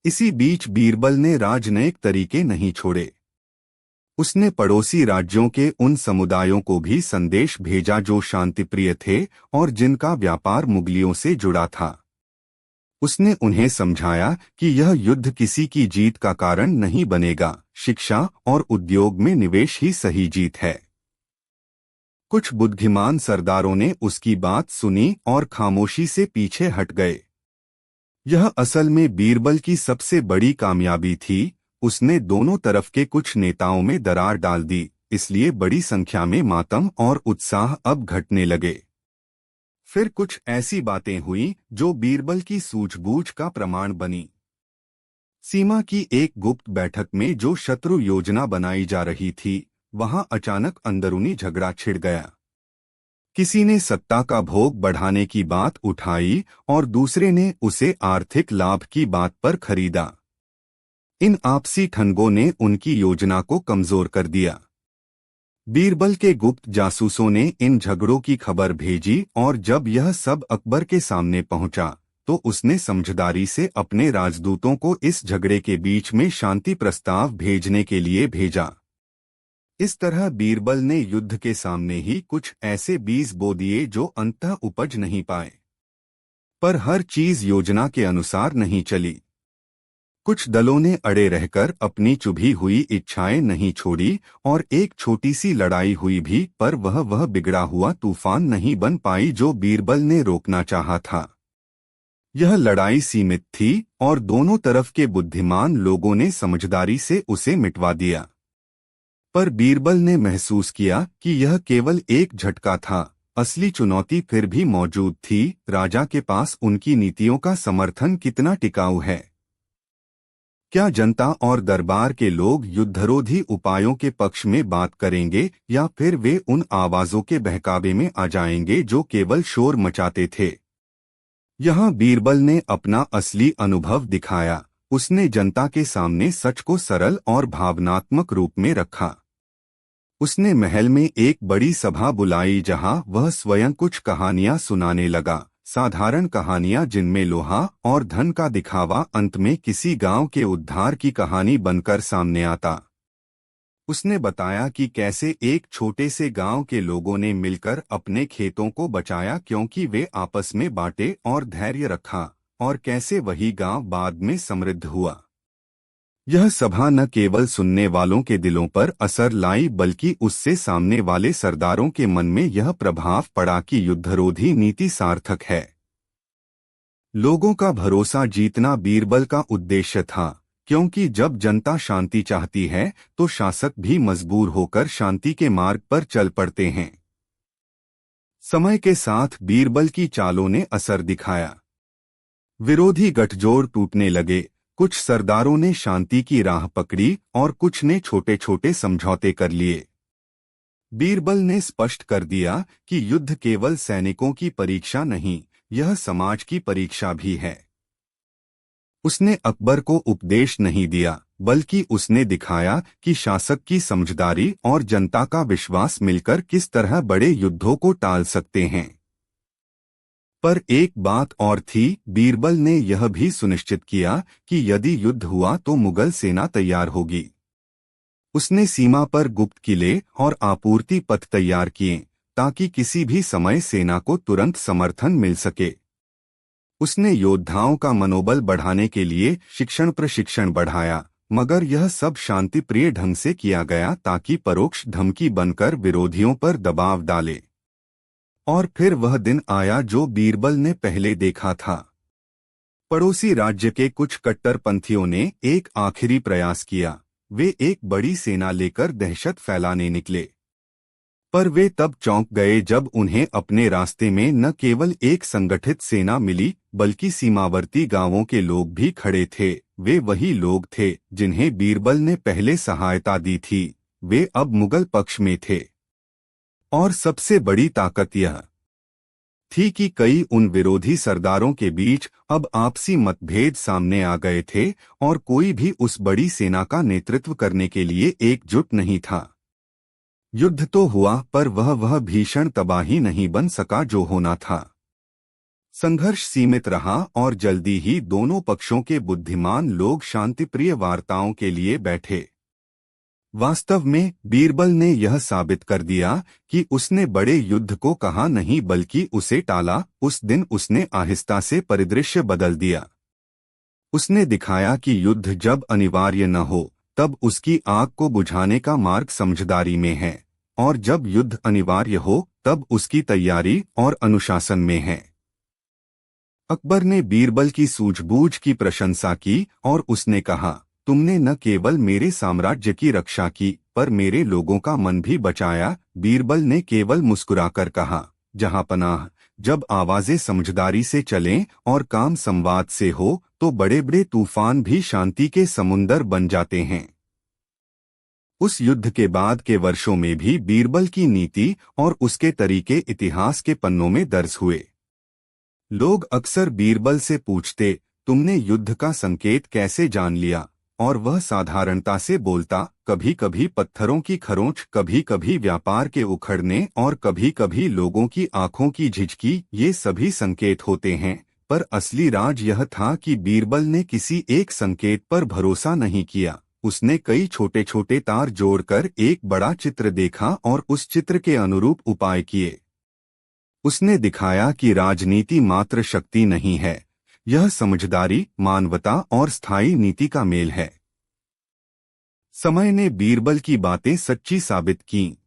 इसी बीच बीरबल ने राजनयिक तरीके नहीं छोड़े। उसने पड़ोसी राज्यों के उन समुदायों को भी संदेश भेजा जो शांतिप्रिय थे और जिनका व्यापार मुगलियों से जुड़ा था। उसने उन्हें समझाया कि यह युद्ध किसी की जीत का कारण नहीं बनेगा, शिक्षा और उद्योग में निवेश ही सही जीत है। कुछ बुद्धिमान सरदारों ने उसकी बात सुनी और खामोशी से पीछे हट गए। यह असल में बीरबल की सबसे बड़ी कामयाबी थी। उसने दोनों तरफ के कुछ नेताओं में दरार डाल दी, इसलिए बड़ी संख्या में मातम और उत्साह अब घटने लगे। फिर कुछ ऐसी बातें हुई जो बीरबल की सूझबूझ का प्रमाण बनी। सीमा की एक गुप्त बैठक में जो शत्रु योजना बनाई जा रही थी, वहां अचानक अंदरूनी झगड़ा छिड़ गया। किसी ने सत्ता का भोग बढ़ाने की बात उठाई और दूसरे ने उसे आर्थिक लाभ की बात पर खरीदा। इन आपसी ठनगों ने उनकी योजना को कमजोर कर दिया। बीरबल के गुप्त जासूसों ने इन झगड़ों की खबर भेजी और जब यह सब अकबर के सामने पहुंचा तो उसने समझदारी से अपने राजदूतों को इस झगड़े के बीच में शांति प्रस्ताव भेजने के लिए भेजा। इस तरह बीरबल ने युद्ध के सामने ही कुछ ऐसे बीज बो दिए जो अंततः उपज नहीं पाए। पर हर चीज योजना के अनुसार नहीं चली। कुछ दलों ने अड़े रहकर अपनी चुभी हुई इच्छाएं नहीं छोड़ी और एक छोटी सी लड़ाई हुई भी, पर वह बिगड़ा हुआ तूफान नहीं बन पाई जो बीरबल ने रोकना चाहा था। यह लड़ाई सीमित थी और दोनों तरफ के बुद्धिमान लोगों ने समझदारी से उसे मिटवा दिया। पर बीरबल ने महसूस किया कि यह केवल एक झटका था, असली चुनौती फिर भी मौजूद थी, राजा के पास उनकी नीतियों का समर्थन कितना टिकाऊ है। क्या जनता और दरबार के लोग युद्धरोधी उपायों के पक्ष में बात करेंगे या फिर वे उन आवाजों के बहकावे में आ जाएंगे जो केवल शोर मचाते थे। यहाँ बीरबल ने अपना असली अनुभव दिखाया। उसने जनता के सामने सच को सरल और भावनात्मक रूप में रखा। उसने महल में एक बड़ी सभा बुलाई जहां वह स्वयं कुछ कहानियां सुनाने लगा, साधारण कहानियां जिनमें लोहा और धन का दिखावा अंत में किसी गांव के उद्धार की कहानी बनकर सामने आता। उसने बताया कि कैसे एक छोटे से गांव के लोगों ने मिलकर अपने खेतों को बचाया क्योंकि वे आपस में बांटे और धैर्य रखा, और कैसे वही गांव बाद में समृद्ध हुआ। यह सभा न केवल सुनने वालों के दिलों पर असर लाई बल्कि उससे सामने वाले सरदारों के मन में यह प्रभाव पड़ा कि युद्धरोधी नीति सार्थक है। लोगों का भरोसा जीतना बीरबल का उद्देश्य था, क्योंकि जब जनता शांति चाहती है तो शासक भी मजबूर होकर शांति के मार्ग पर चल पड़ते हैं। समय के साथ बीरबल की चालों ने असर दिखाया। विरोधी गठजोड़ टूटने लगे। कुछ सरदारों ने शांति की राह पकड़ी और कुछ ने छोटे छोटे समझौते कर लिए। बीरबल ने स्पष्ट कर दिया कि युद्ध केवल सैनिकों की परीक्षा नहीं, यह समाज की परीक्षा भी है। उसने अकबर को उपदेश नहीं दिया, बल्कि उसने दिखाया कि शासक की समझदारी और जनता का विश्वास मिलकर किस तरह बड़े युद्धों को टाल सकते हैं। पर एक बात और थी, बीरबल ने यह भी सुनिश्चित किया कि यदि युद्ध हुआ तो मुगल सेना तैयार होगी। उसने सीमा पर गुप्त किले और आपूर्ति पथ तैयार किए ताकि किसी भी समय सेना को तुरंत समर्थन मिल सके। उसने योद्धाओं का मनोबल बढ़ाने के लिए शिक्षण प्रशिक्षण बढ़ाया, मगर यह सब शांतिप्रिय ढंग से किया गया ताकि परोक्ष धमकी बनकर विरोधियों पर दबाव डाले। और फिर वह दिन आया जो बीरबल ने पहले देखा था। पड़ोसी राज्य के कुछ कट्टरपंथियों ने एक आखिरी प्रयास किया। वे एक बड़ी सेना लेकर दहशत फैलाने निकले, पर वे तब चौंक गए जब उन्हें अपने रास्ते में न केवल एक संगठित सेना मिली बल्कि सीमावर्ती गांवों के लोग भी खड़े थे। वे वही लोग थे जिन्हें बीरबल ने पहले सहायता दी थी। वे अब मुगल पक्ष में थे। और सबसे बड़ी ताकत यह थी कि कई उन विरोधी सरदारों के बीच अब आपसी मतभेद सामने आ गए थे और कोई भी उस बड़ी सेना का नेतृत्व करने के लिए एकजुट नहीं था। युद्ध तो हुआ, पर वह भीषण तबाही नहीं बन सका जो होना था। संघर्ष सीमित रहा और जल्दी ही दोनों पक्षों के बुद्धिमान लोग शांतिप्रिय वार्ताओं के लिए बैठे। वास्तव में बीरबल ने यह साबित कर दिया कि उसने बड़े युद्ध को कहा नहीं बल्कि उसे टाला। उस दिन उसने आहिस्ता से परिदृश्य बदल दिया। उसने दिखाया कि युद्ध जब अनिवार्य न हो तब उसकी आग को बुझाने का मार्ग समझदारी में है, और जब युद्ध अनिवार्य हो तब उसकी तैयारी और अनुशासन में है। अकबर ने बीरबल की सूझबूझ की प्रशंसा की और उसने कहा, तुमने न केवल मेरे साम्राज्य की रक्षा की पर मेरे लोगों का मन भी बचाया। बीरबल ने केवल मुस्कुराकर कहा, जहां पनाह, जब आवाजें समझदारी से चलें और काम संवाद से हो तो बड़े बड़े तूफान भी शांति के समुंदर बन जाते हैं। उस युद्ध के बाद के वर्षों में भी बीरबल की नीति और उसके तरीके इतिहास के पन्नों में दर्ज हुए। लोग अक्सर बीरबल से पूछते, तुमने युद्ध का संकेत कैसे जान लिया? और वह साधारणता से बोलता, कभी कभी पत्थरों की खरोंच, कभी कभी व्यापार के उखड़ने और कभी कभी लोगों की आंखों की झिझकी, ये सभी संकेत होते हैं। पर असली राज यह था कि बीरबल ने किसी एक संकेत पर भरोसा नहीं किया। उसने कई छोटे छोटे तार जोड़कर एक बड़ा चित्र देखा और उस चित्र के अनुरूप उपाय किए। उसने दिखाया कि राजनीति मात्र शक्ति नहीं है, यह समझदारी, मानवता और स्थायी नीति का मेल है। समय ने बीरबल की बातें सच्ची साबित की।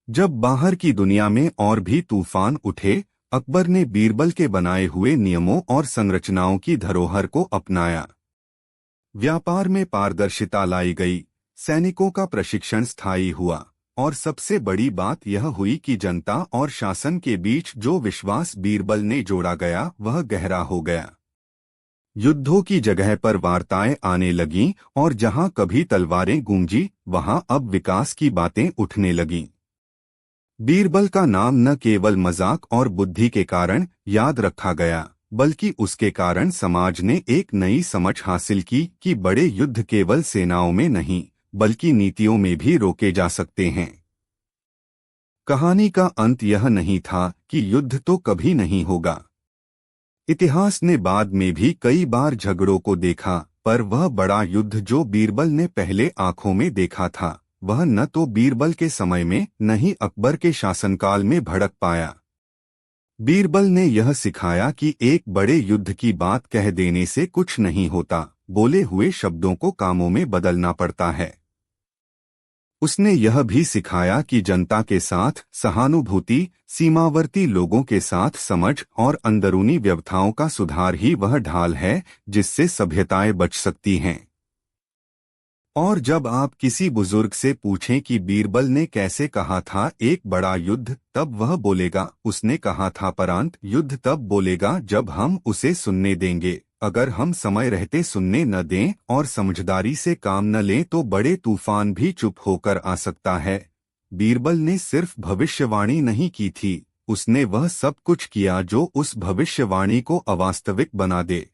जब बाहर की दुनिया में और भी तूफान उठे, अकबर ने बीरबल के बनाए हुए नियमों और संरचनाओं की धरोहर को अपनाया। व्यापार में पारदर्शिता लाई गई, सैनिकों का प्रशिक्षण स्थायी हुआ और सबसे बड़ी बात यह हुई कि जनता और शासन के बीच जो विश्वास बीरबल ने जोड़ा गया वह गहरा हो गया। युद्धों की जगह पर वार्ताएं आने लगीं और जहां कभी तलवारें गूंजी वहां अब विकास की बातें उठने लगीं। बीरबल का नाम न केवल मजाक और बुद्धि के कारण याद रखा गया, बल्कि उसके कारण समाज ने एक नई समझ हासिल की कि बड़े युद्ध केवल सेनाओं में नहीं बल्कि नीतियों में भी रोके जा सकते हैं। कहानी का अंत यह नहीं था कि युद्ध तो कभी नहीं होगा। इतिहास ने बाद में भी कई बार झगड़ों को देखा, पर वह बड़ा युद्ध जो बीरबल ने पहले आंखों में देखा था वह न तो बीरबल के समय में न ही अकबर के शासनकाल में भड़क पाया। बीरबल ने यह सिखाया कि एक बड़े युद्ध की बात कह देने से कुछ नहीं होता, बोले हुए शब्दों को कामों में बदलना पड़ता है। उसने यह भी सिखाया कि जनता के साथ सहानुभूति, सीमावर्ती लोगों के साथ समझ और अंदरूनी व्यवधाओं का सुधार ही वह ढाल है जिससे सभ्यताएं बच सकती हैं। और जब आप किसी बुजुर्ग से पूछें कि बीरबल ने कैसे कहा था एक बड़ा युद्ध, तब वह बोलेगा उसने कहा था, परांत युद्ध तब बोलेगा जब हम उसे सुनने देंगे। अगर हम समय रहते सुनने न दें और समझदारी से काम न लें तो बड़े तूफान भी चुप होकर आ सकता है। बीरबल ने सिर्फ भविष्यवाणी नहीं की थी, उसने वह सब कुछ किया जो उस भविष्यवाणी को अवास्तविक बना दे।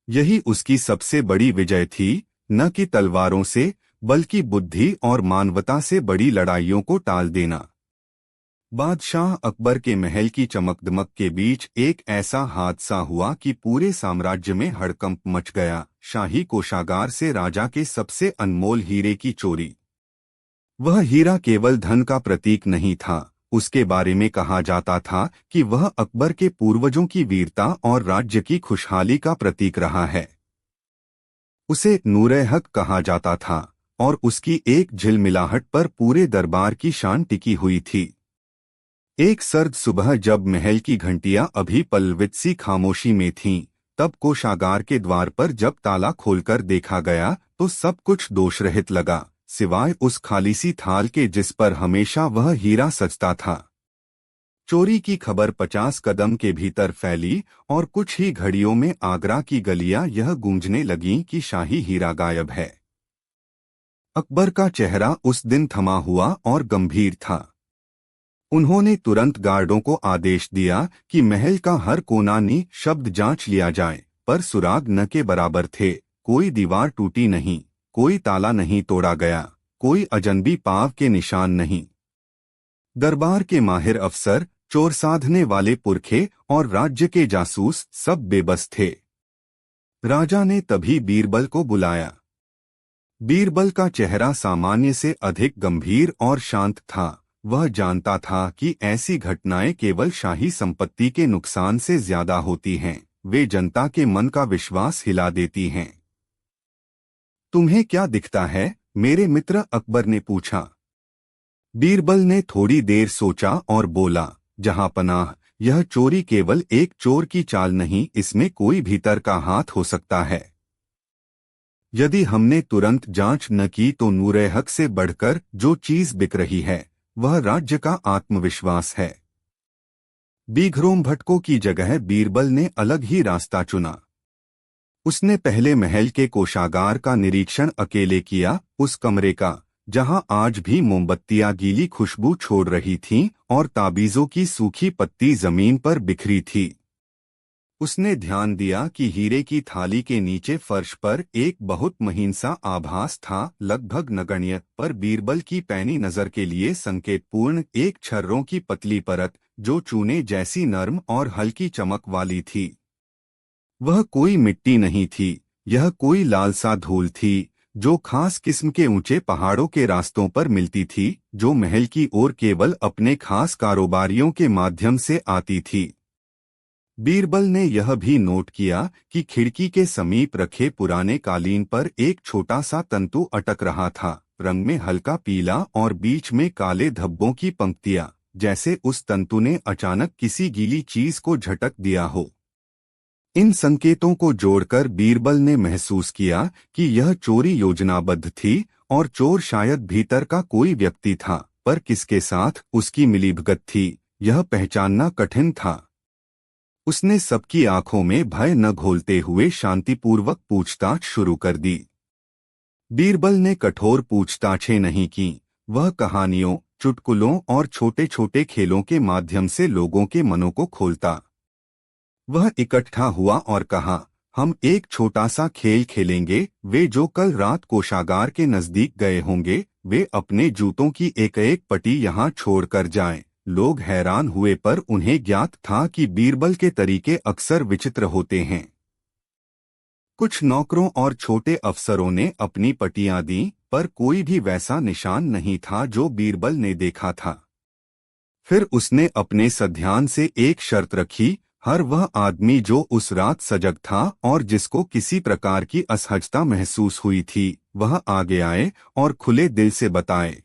यही उसकी सबसे बड़ी विजय थी, न कि तलवारों से बल्कि बुद्धि और मानवता से बड़ी लड़ाइयों को टाल देना। बादशाह अकबर के महल की चमकदमक के बीच एक ऐसा हादसा हुआ कि पूरे साम्राज्य में हड़कंप मच गया। शाही कोषागार से राजा के सबसे अनमोल हीरे की चोरी। वह हीरा केवल धन का प्रतीक नहीं था, उसके बारे में कहा जाता था कि वह अकबर के पूर्वजों की वीरता और राज्य की खुशहाली का प्रतीक रहा है। उसे नूर-ए-हक कहा जाता था और उसकी एक झिलमिलाहट पर पूरे दरबार की शान टिकी हुई थी। एक सर्द सुबह जब महल की घंटियां अभी पल्लवित सी खामोशी में थीं, तब कोषागार के द्वार पर जब ताला खोलकर देखा गया तो सब कुछ दोषरहित लगा, सिवाय उस खाली सी थाल के जिस पर हमेशा वह हीरा सजता था। चोरी की खबर 50 कदम के भीतर फैली और कुछ ही घड़ियों में आगरा की गलियां यह गूंजने लगीं कि शाही हीरा गायब है। अकबर का चेहरा उस दिन थमा हुआ और गंभीर था। उन्होंने तुरंत गार्डों को आदेश दिया कि महल का हर कोना निःशब्द जांच लिया जाए, पर सुराग न के बराबर थे। कोई दीवार टूटी नहीं, कोई ताला नहीं तोड़ा गया, कोई अजनबी पांव के निशान नहीं। दरबार के माहिर अफसर, चोर साधने वाले पुरखे और राज्य के जासूस सब बेबस थे। राजा ने तभी बीरबल को बुलाया। बीरबल का चेहरा सामान्य से अधिक गंभीर और शांत था। वह जानता था कि ऐसी घटनाएं केवल शाही संपत्ति के नुकसान से ज्यादा होती हैं, वे जनता के मन का विश्वास हिला देती हैं। तुम्हें क्या दिखता है, मेरे मित्र, अकबर ने पूछा। बीरबल ने थोड़ी देर सोचा और बोला, जहां पनाह, यह चोरी केवल एक चोर की चाल नहीं, इसमें कोई भीतर का हाथ हो सकता है। यदि हमने तुरंत जांच न की तो नूर-ए-हक से बढ़कर जो चीज बिक रही है वह राज्य का आत्मविश्वास है। बिघरोम भटकों की जगह बीरबल ने अलग ही रास्ता चुना। उसने पहले महल के कोषागार का निरीक्षण अकेले किया, उस कमरे का जहां आज भी मोमबत्तियां गीली खुशबू छोड़ रही थीं और ताबीजों की सूखी पत्ती जमीन पर बिखरी थी। उसने ध्यान दिया कि हीरे की थाली के नीचे फर्श पर एक बहुत महीन सा आभास था, लगभग नगण्य, पर बीरबल की पैनी नजर के लिए संकेतपूर्ण एक छर्रों की पतली परत जो चूने जैसी नर्म और हल्की चमक वाली थी। वह कोई मिट्टी नहीं थी, यह कोई लालसा धूल थी जो खास किस्म के ऊंचे पहाड़ों के रास्तों पर मिलती थी, जो महल की ओर केवल अपने खास कारोबारियों के माध्यम से आती थी। बीरबल ने यह भी नोट किया कि खिड़की के समीप रखे पुराने कालीन पर एक छोटा सा तंतु अटक रहा था, रंग में हल्का पीला और बीच में काले धब्बों की पंक्तियां, जैसे उस तंतु ने अचानक किसी गीली चीज को झटक दिया हो। इन संकेतों को जोड़कर बीरबल ने महसूस किया कि यह चोरी योजनाबद्ध थी और चोर शायद भीतर का कोई व्यक्ति था, पर किसके साथ उसकी मिलीभगत थी यह पहचानना कठिन था। उसने सबकी आंखों में भय न घोलते हुए शांतिपूर्वक पूछताछ शुरू कर दी। बीरबल ने कठोर पूछताछें नहीं की, वह कहानियों, चुटकुलों और छोटे छोटे खेलों के माध्यम से लोगों के मनों को खोलता। वह इकट्ठा हुआ और कहा, हम एक छोटा सा खेल खेलेंगे। वे जो कल रात कोषागार के नजदीक गए होंगे, वे अपने जूतों की एक एक पटी यहाँ छोड़कर जाएं। लोग हैरान हुए, पर उन्हें ज्ञात था कि बीरबल के तरीके अक्सर विचित्र होते हैं। कुछ नौकरों और छोटे अफसरों ने अपनी पटियां दी, पर कोई भी वैसा निशान नहीं था जो बीरबल ने देखा था। फिर उसने अपने सध्यान से एक शर्त रखी, हर वह आदमी जो उस रात सजग था और जिसको किसी प्रकार की असहजता महसूस हुई थी, वह आगे आए और खुले दिल से बताए।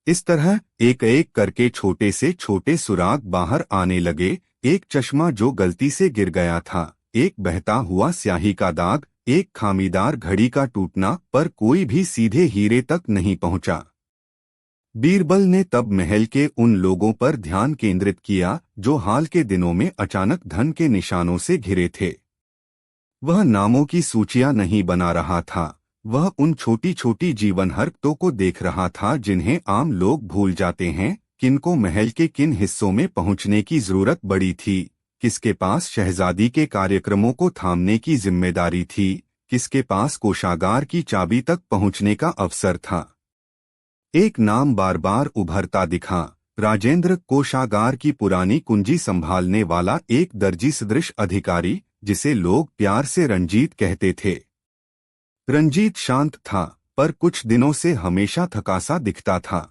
इस तरह एक एक करके छोटे से छोटे सुराग बाहर आने लगे। एक चश्मा जो गलती से गिर गया था, एक बहता हुआ स्याही का दाग, एक खामीदार घड़ी का टूटना, पर कोई भी सीधे हीरे तक नहीं पहुंचा। बीरबल ने तब महल के उन लोगों पर ध्यान केंद्रित किया जो हाल के दिनों में अचानक धन के निशानों से घिरे थे। वह नामों की सूचियां नहीं बना रहा था, वह उन छोटी छोटी जीवन हरकतों को देख रहा था जिन्हें आम लोग भूल जाते हैं। किनको महल के किन हिस्सों में पहुंचने की जरूरत बड़ी थी, किसके पास शहजादी के कार्यक्रमों को थामने की जिम्मेदारी थी, किसके पास कोषागार की चाबी तक पहुंचने का अवसर था। एक नाम बार बार उभरता दिखा, राजेंद्र, कोषागार की पुरानी कुंजी संभालने वाला एक दर्जी सदृश अधिकारी, जिसे लोग प्यार से रंजीत कहते थे। रंजीत शांत था, पर कुछ दिनों से हमेशा थकासा दिखता था।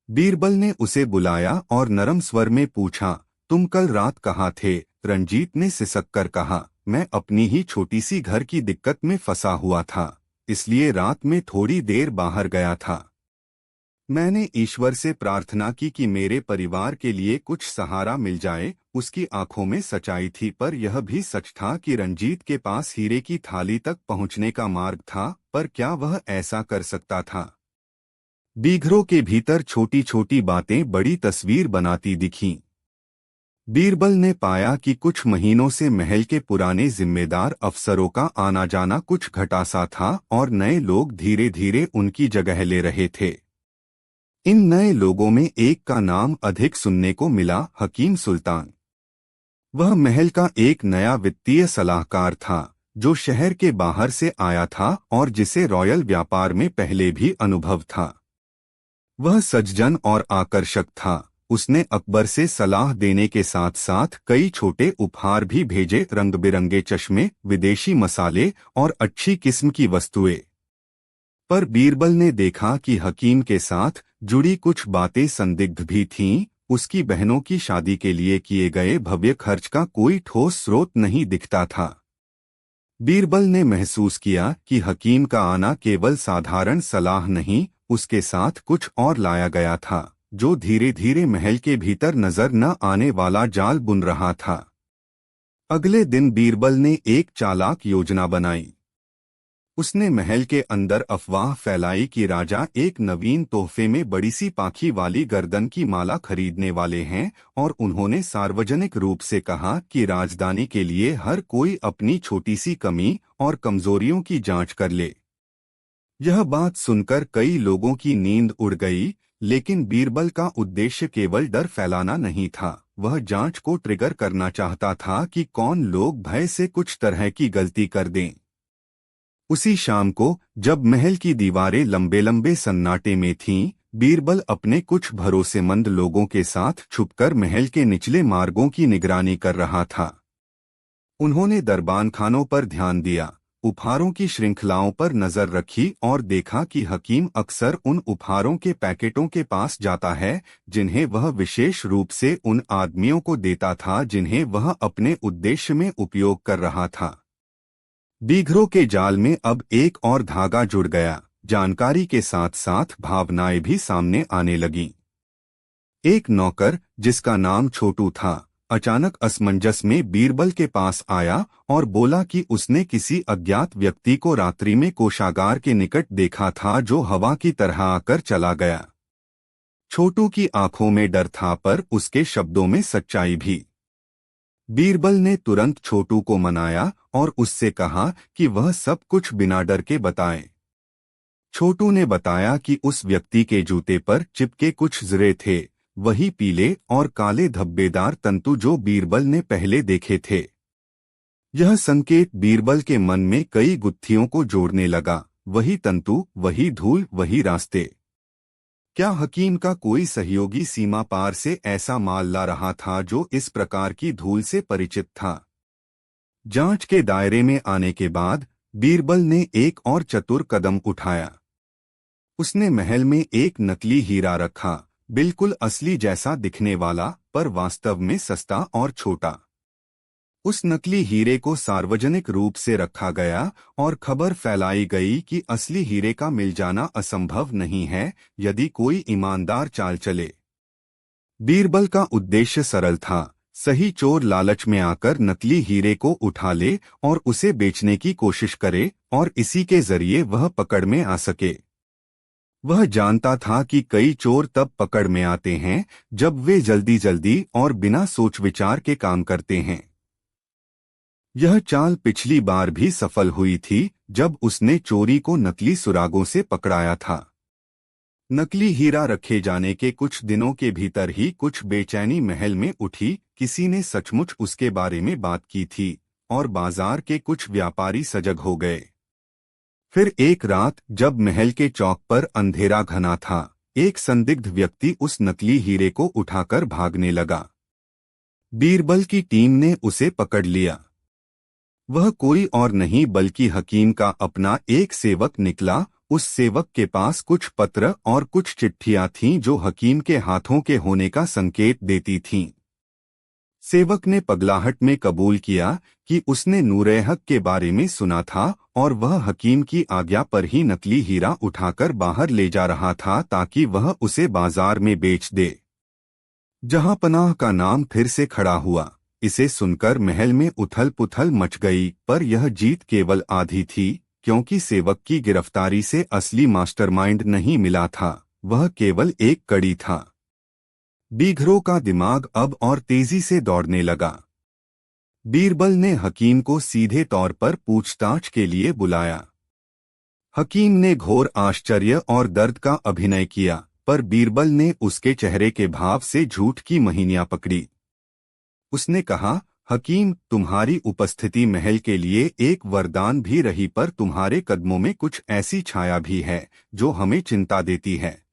बीरबल ने उसे बुलाया और नरम स्वर में पूछा, तुम कल रात कहाँ थे? रंजीत ने सिसक कर कहा, मैं अपनी ही छोटी सी घर की दिक्कत में फंसा हुआ था, इसलिए रात में थोड़ी देर बाहर गया था। मैंने ईश्वर से प्रार्थना की कि मेरे परिवार के लिए कुछ सहारा मिल जाए। उसकी आंखों में सच्चाई थी, पर यह भी सच था कि रंजीत के पास हीरे की थाली तक पहुंचने का मार्ग था, पर क्या वह ऐसा कर सकता था? बीघरों के भीतर छोटी छोटी बातें बड़ी तस्वीर बनाती दिखीं। बीरबल ने पाया कि कुछ महीनों से महल के पुराने जिम्मेदार अफसरों का आना जाना कुछ घटा सा था और नए लोग धीरे धीरे उनकी जगह ले रहे थे। इन नए लोगों में एक का नाम अधिक सुनने को मिला, हकीम सुल्तान। वह महल का एक नया वित्तीय सलाहकार था जो शहर के बाहर से आया था और जिसे रॉयल व्यापार में पहले भी अनुभव था। वह सज्जन और आकर्षक था। उसने अकबर से सलाह देने के साथ साथ कई छोटे उपहार भी भेजे, रंग बिरंगे चश्मे, विदेशी मसाले और अच्छी किस्म की वस्तुएं। पर बीरबल ने देखा कि हकीम के साथ जुड़ी कुछ बातें संदिग्ध भी थीं। उसकी बहनों की शादी के लिए किए गए भव्य खर्च का कोई ठोस स्रोत नहीं दिखता था। बीरबल ने महसूस किया कि हकीम का आना केवल साधारण सलाह नहीं, उसके साथ कुछ और लाया गया था जो धीरे धीरे महल के भीतर नजर न आने वाला जाल बुन रहा था। अगले दिन बीरबल ने एक चालाक योजना बनाई। उसने महल के अंदर अफवाह फैलाई कि राजा एक नवीन तोहफे में बड़ी सी पाखी वाली गर्दन की माला खरीदने वाले हैं, और उन्होंने सार्वजनिक रूप से कहा कि राजधानी के लिए हर कोई अपनी छोटी सी कमी और कमजोरियों की जांच कर ले। यह बात सुनकर कई लोगों की नींद उड़ गई, लेकिन बीरबल का उद्देश्य केवल डर फैलाना नहीं था। वह जांच को ट्रिगर करना चाहता था कि कौन लोग भय से कुछ तरह की गलती कर दें। उसी शाम को जब महल की दीवारें लंबे लंबे सन्नाटे में थीं, बीरबल अपने कुछ भरोसेमंद लोगों के साथ छुपकर महल के निचले मार्गों की निगरानी कर रहा था। उन्होंने दरबानखानों पर ध्यान दिया, उपहारों की श्रृंखलाओं पर नजर रखी और देखा कि हकीम अक्सर उन उपहारों के पैकेटों के पास जाता है जिन्हें वह विशेष रूप से उन आदमियों को देता था जिन्हें वह अपने उद्देश्य में उपयोग कर रहा था। बीघरों के जाल में अब एक और धागा जुड़ गया। जानकारी के साथ साथ भावनाएं भी सामने आने लगीं। एक नौकर जिसका नाम छोटू था, अचानक असमंजस में बीरबल के पास आया और बोला कि उसने किसी अज्ञात व्यक्ति को रात्रि में कोषागार के निकट देखा था जो हवा की तरह आकर चला गया। छोटू की आंखों में डर था पर उसके शब्दों में सच्चाई भी। बीरबल ने तुरंत छोटू को मनाया और उससे कहा कि वह सब कुछ बिना डर के बताए। छोटू ने बताया कि उस व्यक्ति के जूते पर चिपके कुछ ज़रे थे, वही पीले और काले धब्बेदार तंतु जो बीरबल ने पहले देखे थे। यह संकेत बीरबल के मन में कई गुत्थियों को जोड़ने लगा, वही तंतु, वही धूल, वही रास्ते। क्या हकीम का कोई सहयोगी सीमा पार से ऐसा माल ला रहा था जो इस प्रकार की धूल से परिचित था? जांच के दायरे में आने के बाद बीरबल ने एक और चतुर कदम उठाया। उसने महल में एक नकली हीरा रखा, बिल्कुल असली जैसा दिखने वाला, पर वास्तव में सस्ता और छोटा। उस नकली हीरे को सार्वजनिक रूप से रखा गया और खबर फैलाई गई कि असली हीरे का मिल जाना असंभव नहीं है यदि कोई ईमानदार चाल चले। बीरबल का उद्देश्य सरल था, सही चोर लालच में आकर नकली हीरे को उठा ले और उसे बेचने की कोशिश करे और इसी के जरिए वह पकड़ में आ सके। वह जानता था कि कई चोर तब पकड़ में आते हैं जब वे जल्दी जल्दी और बिना सोच विचार के काम करते हैं। यह चाल पिछली बार भी सफल हुई थी जब उसने चोरी को नकली सुरागों से पकड़ाया था। नकली हीरा रखे जाने के कुछ दिनों के भीतर ही कुछ बेचैनी महल में उठी। किसी ने सचमुच उसके बारे में बात की थी और बाजार के कुछ व्यापारी सजग हो गए। फिर एक रात जब महल के चौक पर अंधेरा घना था, एक संदिग्ध व्यक्ति उस नकली हीरे को उठाकर भागने लगा। बीरबल की टीम ने उसे पकड़ लिया। वह कोई और नहीं बल्कि हकीम का अपना एक सेवक निकला। उस सेवक के पास कुछ पत्र और कुछ चिट्ठियां थीं जो हकीम के हाथों के होने का संकेत देती थीं। सेवक ने पगलाहट में कबूल किया कि उसने नूरे-हक के बारे में सुना था और वह हकीम की आज्ञा पर ही नकली हीरा उठाकर बाहर ले जा रहा था ताकि वह उसे बाजार में बेच दे। जहांपनाह का नाम फिर से खड़ा हुआ। इसे सुनकर महल में उथल-पुथल मच गई, पर यह जीत केवल आधी थी, क्योंकि सेवक की गिरफ्तारी से असली मास्टरमाइंड नहीं मिला था, वह केवल एक कड़ी था। बीघरों का दिमाग अब और तेजी से दौड़ने लगा। बीरबल ने हकीम को सीधे तौर पर पूछताछ के लिए बुलाया। हकीम ने घोर आश्चर्य और दर्द का अभिनय किया, पर बीरबल ने उसके चेहरे के भाव से झूठ की मोहिनियां पकड़ी। उसने कहा, हकीम, तुम्हारी उपस्थिति महल के लिए एक वरदान भी रही, पर तुम्हारे कदमों में कुछ ऐसी छाया भी है जो हमें चिंता देती है।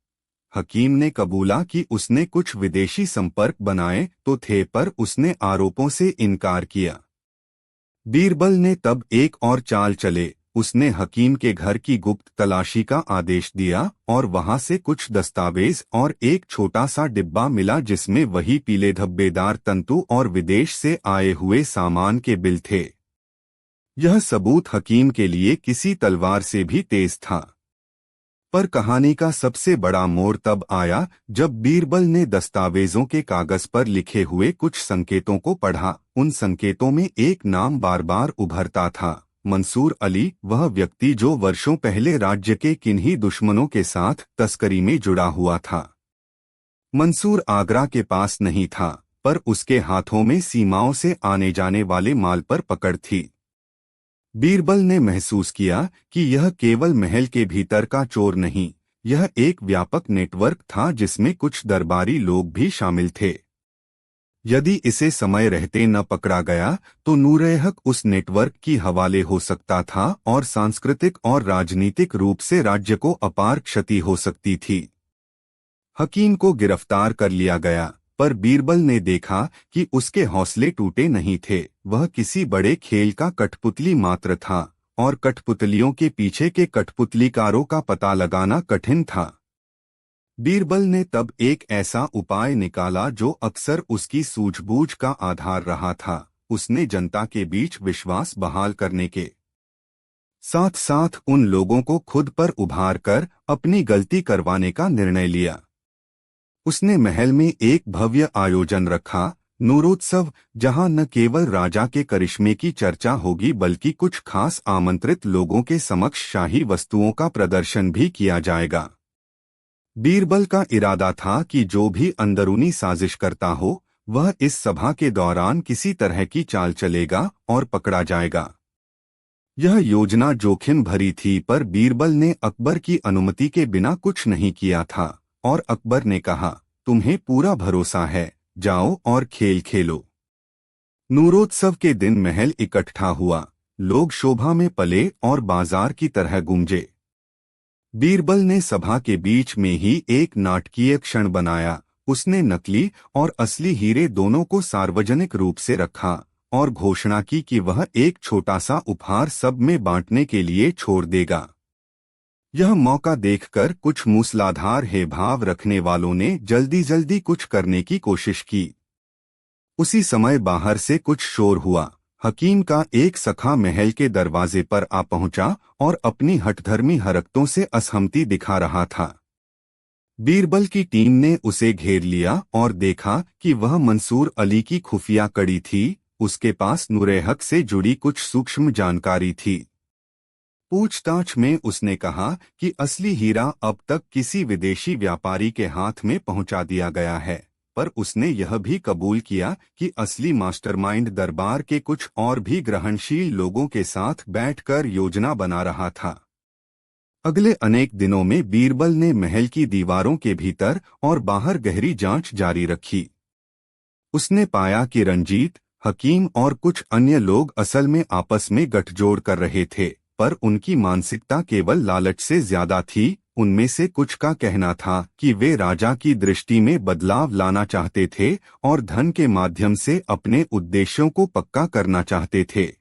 हकीम ने कबूला कि उसने कुछ विदेशी संपर्क बनाए तो थे, पर उसने आरोपों से इनकार किया। बीरबल ने तब एक और चाल चले। उसने हकीम के घर की गुप्त तलाशी का आदेश दिया और वहां से कुछ दस्तावेज और एक छोटा सा डिब्बा मिला जिसमें वही पीले धब्बेदार तंतु और विदेश से आए हुए सामान के बिल थे। यह सबूत हकीम के लिए किसी तलवार से भी तेज था। पर कहानी का सबसे बड़ा मोड़ तब आया जब बीरबल ने दस्तावेजों के कागज पर लिखे हुए कुछ संकेतों को पढ़ा। उन संकेतों में एक नाम बार बार उभरता था, मंसूर अली, वह व्यक्ति जो वर्षों पहले राज्य के किन्हीं दुश्मनों के साथ तस्करी में जुड़ा हुआ था। मंसूर आगरा के पास नहीं था, पर उसके हाथों में सीमाओं से आने जाने वाले माल पर पकड़ थी। बीरबल ने महसूस किया कि यह केवल महल के भीतर का चोर नहीं, यह एक व्यापक नेटवर्क था जिसमें कुछ दरबारी लोग भी शामिल थे। यदि इसे समय रहते न पकड़ा गया तो नूरे-हक उस नेटवर्क की हवाले हो सकता था और सांस्कृतिक और राजनीतिक रूप से राज्य को अपार क्षति हो सकती थी। हकीम को गिरफ्तार कर लिया गया, पर बीरबल ने देखा कि उसके हौसले टूटे नहीं थे। वह किसी बड़े खेल का कठपुतली मात्र था और कठपुतलियों के पीछे के कठपुतलीकारों का पता लगाना कठिन था। बीरबल ने तब एक ऐसा उपाय निकाला जो अक्सर उसकी सूझबूझ का आधार रहा था। उसने जनता के बीच विश्वास बहाल करने के साथ साथ उन लोगों को खुद पर उभार कर अपनी गलती करवाने का निर्णय लिया। उसने महल में एक भव्य आयोजन रखा नूरोत्सव, जहां न केवल राजा के करिश्मे की चर्चा होगी बल्कि कुछ खास आमंत्रित लोगों के समक्ष शाही वस्तुओं का प्रदर्शन भी किया जाएगा। बीरबल का इरादा था कि जो भी अंदरूनी साजिश करता हो वह इस सभा के दौरान किसी तरह की चाल चलेगा और पकड़ा जाएगा। यह योजना जोखिम भरी थी, पर बीरबल ने अकबर की अनुमति के बिना कुछ नहीं किया था और अकबर ने कहा, तुम्हें पूरा भरोसा है, जाओ और खेल खेलो। नूरोत्सव के दिन महल इकट्ठा हुआ, लोग शोभा में पले और बाजार की तरह गूंजे। बीरबल ने सभा के बीच में ही एक नाटकीय क्षण बनाया। उसने नकली और असली हीरे दोनों को सार्वजनिक रूप से रखा और घोषणा की कि वह एक छोटा सा उपहार सब में बांटने के लिए छोड़ देगा। यह मौका देखकर कुछ मूसलाधार है भाव रखने वालों ने जल्दी जल्दी कुछ करने की कोशिश की। उसी समय बाहर से कुछ शोर हुआ। हकीम का एक सखा महल के दरवाजे पर आ पहुंचा और अपनी हठधर्मी हरकतों से असहमति दिखा रहा था। बीरबल की टीम ने उसे घेर लिया और देखा कि वह मंसूर अली की खुफिया कड़ी थी। उसके पास नूरे-हक से जुड़ी कुछ सूक्ष्म जानकारी थी। पूछताछ में उसने कहा कि असली हीरा अब तक किसी विदेशी व्यापारी के हाथ में पहुंचा दिया गया है, पर उसने यह भी कबूल किया कि असली मास्टरमाइंड दरबार के कुछ और भी ग्रहणशील लोगों के साथ बैठकर योजना बना रहा था। अगले अनेक दिनों में बीरबल ने महल की दीवारों के भीतर और बाहर गहरी जांच जारी रखी। उसने पाया कि रंजीत, हकीम और कुछ अन्य लोग असल में आपस में गठजोड़ कर रहे थे, पर उनकी मानसिकता केवल लालच से ज्यादा थी। उनमें से कुछ का कहना था कि वे राजा की दृष्टि में बदलाव लाना चाहते थे और धन के माध्यम से अपने उद्देश्यों को पक्का करना चाहते थे।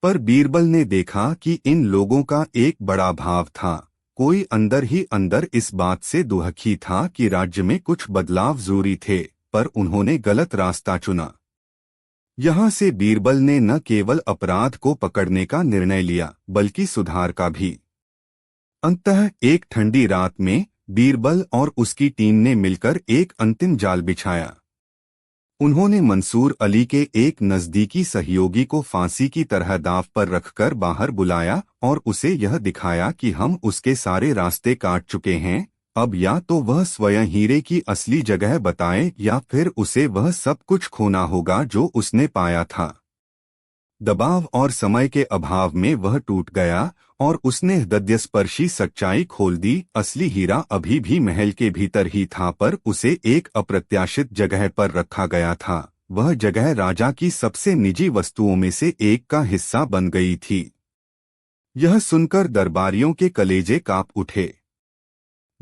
पर बीरबल ने देखा कि इन लोगों का एक बड़ा भाव था। कोई अंदर ही अंदर इस बात से दुखी था कि राज्य में कुछ बदलाव जरूरी थे, पर उन्होंने गलत रास्ता चुना। यहाँ से बीरबल ने न केवल अपराध को पकड़ने का निर्णय लिया बल्कि सुधार का भी। अंततः एक ठंडी रात में बीरबल और उसकी टीम ने मिलकर एक अंतिम जाल बिछाया। उन्होंने मंसूर अली के एक नजदीकी सहयोगी को फांसी की तरह दांव पर रखकर बाहर बुलाया और उसे यह दिखाया कि हम उसके सारे रास्ते काट चुके हैं। अब या तो वह स्वयं हीरे की असली जगह बताए या फिर उसे वह सब कुछ खोना होगा जो उसने पाया था। दबाव और समय के अभाव में वह टूट गया और उसने हृदयस्पर्शी सच्चाई खोल दी। असली हीरा अभी भी महल के भीतर ही था, पर उसे एक अप्रत्याशित जगह पर रखा गया था। वह जगह राजा की सबसे निजी वस्तुओं में से एक का हिस्सा बन गई थी। यह सुनकर दरबारियों के कलेजे कांप उठे।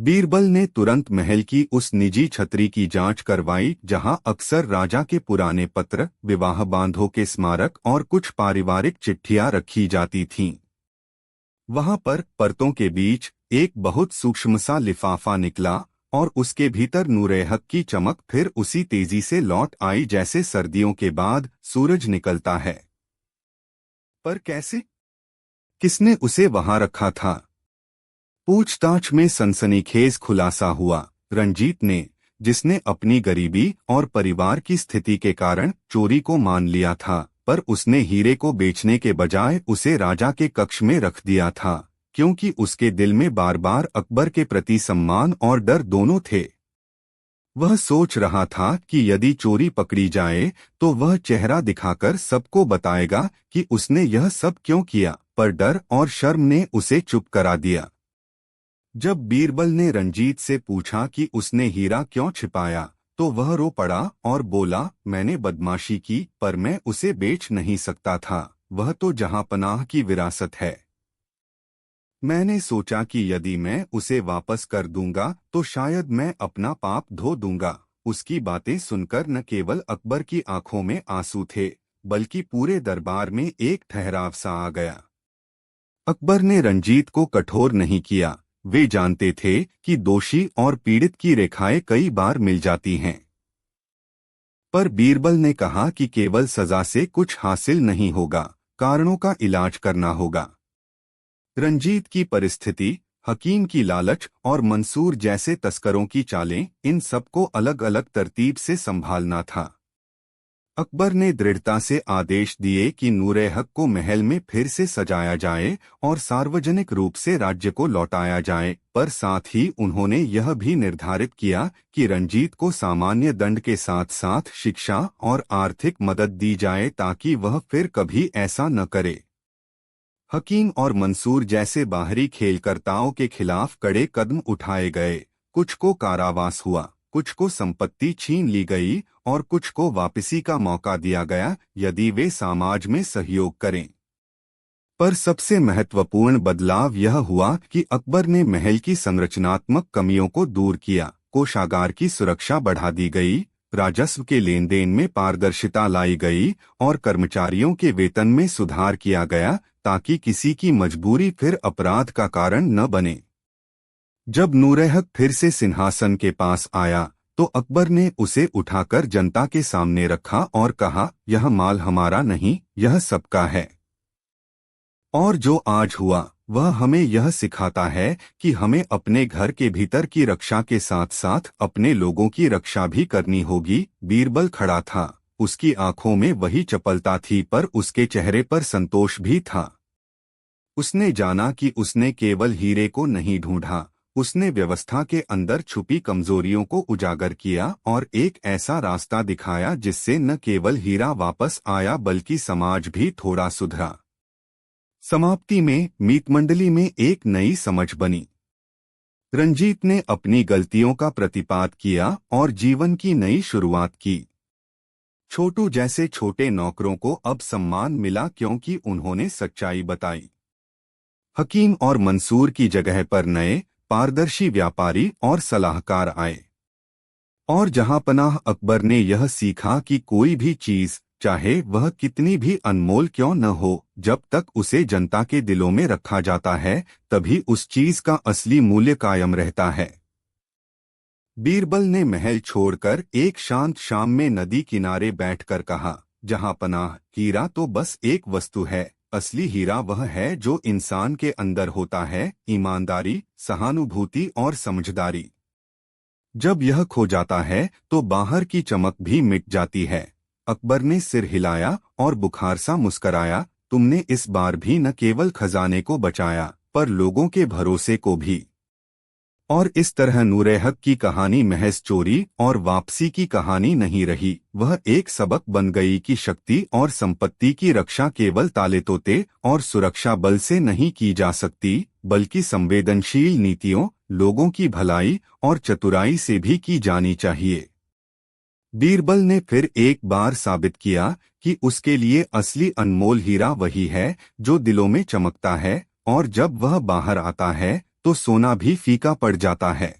बीरबल ने तुरंत महल की उस निजी छतरी की जांच करवाई जहां अक्सर राजा के पुराने पत्र, विवाह बांधों के स्मारक और कुछ पारिवारिक चिट्ठियां रखी जाती थीं। वहां पर परतों के बीच एक बहुत सूक्ष्म सा लिफाफा निकला और उसके भीतर नूरे-हक की चमक फिर उसी तेजी से लौट आई जैसे सर्दियों के बाद सूरज निकलता है। पर कैसे? किसने उसे वहां रखा था? पूछताछ में सनसनीखेज खुलासा हुआ। रंजीत ने, जिसने अपनी गरीबी और परिवार की स्थिति के कारण चोरी को मान लिया था, पर उसने हीरे को बेचने के बजाय उसे राजा के कक्ष में रख दिया था, क्योंकि उसके दिल में बार बार अकबर के प्रति सम्मान और डर दोनों थे। वह सोच रहा था कि यदि चोरी पकड़ी जाए तो वह चेहरा दिखाकर सबको बताएगा कि उसने यह सब क्यों किया, पर डर और शर्म ने उसे चुप करा दिया। जब बीरबल ने रंजीत से पूछा कि उसने हीरा क्यों छिपाया, तो वह रो पड़ा और बोला, मैंने बदमाशी की, पर मैं उसे बेच नहीं सकता था। वह तो जहांपनाह की विरासत है। मैंने सोचा कि यदि मैं उसे वापस कर दूंगा तो शायद मैं अपना पाप धो दूंगा। उसकी बातें सुनकर न केवल अकबर की आंखों में आंसू थे, बल्कि पूरे दरबार में एक ठहराव सा आ गया। अकबर ने रंजीत को कठोर नहीं किया। वे जानते थे कि दोषी और पीड़ित की रेखाएं कई बार मिल जाती हैं। पर बीरबल ने कहा कि केवल सजा से कुछ हासिल नहीं होगा, कारणों का इलाज करना होगा। रंजीत की परिस्थिति, हकीम की लालच और मंसूर जैसे तस्करों की चालें, इन सबको अलग अलग तरतीब से संभालना था। अकबर ने दृढ़ता से आदेश दिए कि नूरे हक को महल में फिर से सजाया जाए और सार्वजनिक रूप से राज्य को लौटाया जाए, पर साथ ही उन्होंने यह भी निर्धारित किया कि रंजीत को सामान्य दंड के साथ साथ शिक्षा और आर्थिक मदद दी जाए ताकि वह फिर कभी ऐसा न करे। हकीम और मंसूर जैसे बाहरी खेलकर्ताओं के खिलाफ कड़े कदम उठाए गए। कुछ को कारावास हुआ, कुछ को संपत्ति छीन ली गई और कुछ को वापसी का मौका दिया गया यदि वे समाज में सहयोग करें। पर सबसे महत्वपूर्ण बदलाव यह हुआ कि अकबर ने महल की संरचनात्मक कमियों को दूर किया। कोषागार की सुरक्षा बढ़ा दी गई, राजस्व के लेन देन में पारदर्शिता लाई गई और कर्मचारियों के वेतन में सुधार किया गया ताकि किसी की मजबूरी फिर अपराध का कारण न बने। जब नूरहक फिर से सिंहासन के पास आया तो अकबर ने उसे उठाकर जनता के सामने रखा और कहा, यह माल हमारा नहीं, यह सबका है। और जो आज हुआ वह हमें यह सिखाता है कि हमें अपने घर के भीतर की रक्षा के साथ साथ अपने लोगों की रक्षा भी करनी होगी। बीरबल खड़ा था, उसकी आंखों में वही चपलता थी पर उसके चेहरे पर संतोष भी था। उसने जाना कि उसने केवल हीरे को नहीं ढूंढा, उसने व्यवस्था के अंदर छुपी कमजोरियों को उजागर किया और एक ऐसा रास्ता दिखाया जिससे न केवल हीरा वापस आया बल्कि समाज भी थोड़ा सुधरा। समाप्ति में मीतमंडली में एक नई समझ बनी। रंजीत ने अपनी गलतियों का प्रतिपाद किया और जीवन की नई शुरुआत की। छोटू जैसे छोटे नौकरों को अब सम्मान मिला क्योंकि उन्होंने सच्चाई बताई। हकीम और मंसूर की जगह पर नए पारदर्शी व्यापारी और सलाहकार आए। और जहांपनाह अकबर ने यह सीखा कि कोई भी चीज, चाहे वह कितनी भी अनमोल क्यों न हो, जब तक उसे जनता के दिलों में रखा जाता है तभी उस चीज का असली मूल्य कायम रहता है। बीरबल ने महल छोड़कर एक शांत शाम में नदी किनारे बैठकर कहा, जहांपनाह, हीरा तो बस एक वस्तु है, असली हीरा वह है जो इंसान के अंदर होता है, ईमानदारी, सहानुभूति और समझदारी। जब यह खो जाता है तो बाहर की चमक भी मिट जाती है। अकबर ने सिर हिलाया और बुखार सा मुस्कराया, तुमने इस बार भी न केवल खजाने को बचाया पर लोगों के भरोसे को भी। और इस तरह नूरहक की कहानी महज चोरी और वापसी की कहानी नहीं रही, वह एक सबक बन गई कि शक्ति और संपत्ति की रक्षा केवल ताले तोते और सुरक्षा बल से नहीं की जा सकती, बल्कि संवेदनशील नीतियों, लोगों की भलाई और चतुराई से भी की जानी चाहिए। बीरबल ने फिर एक बार साबित किया कि उसके लिए असली अनमोल हीरा वही है जो दिलों में चमकता है और जब वह बाहर आता है तो सोना भी फीका पड़ जाता है।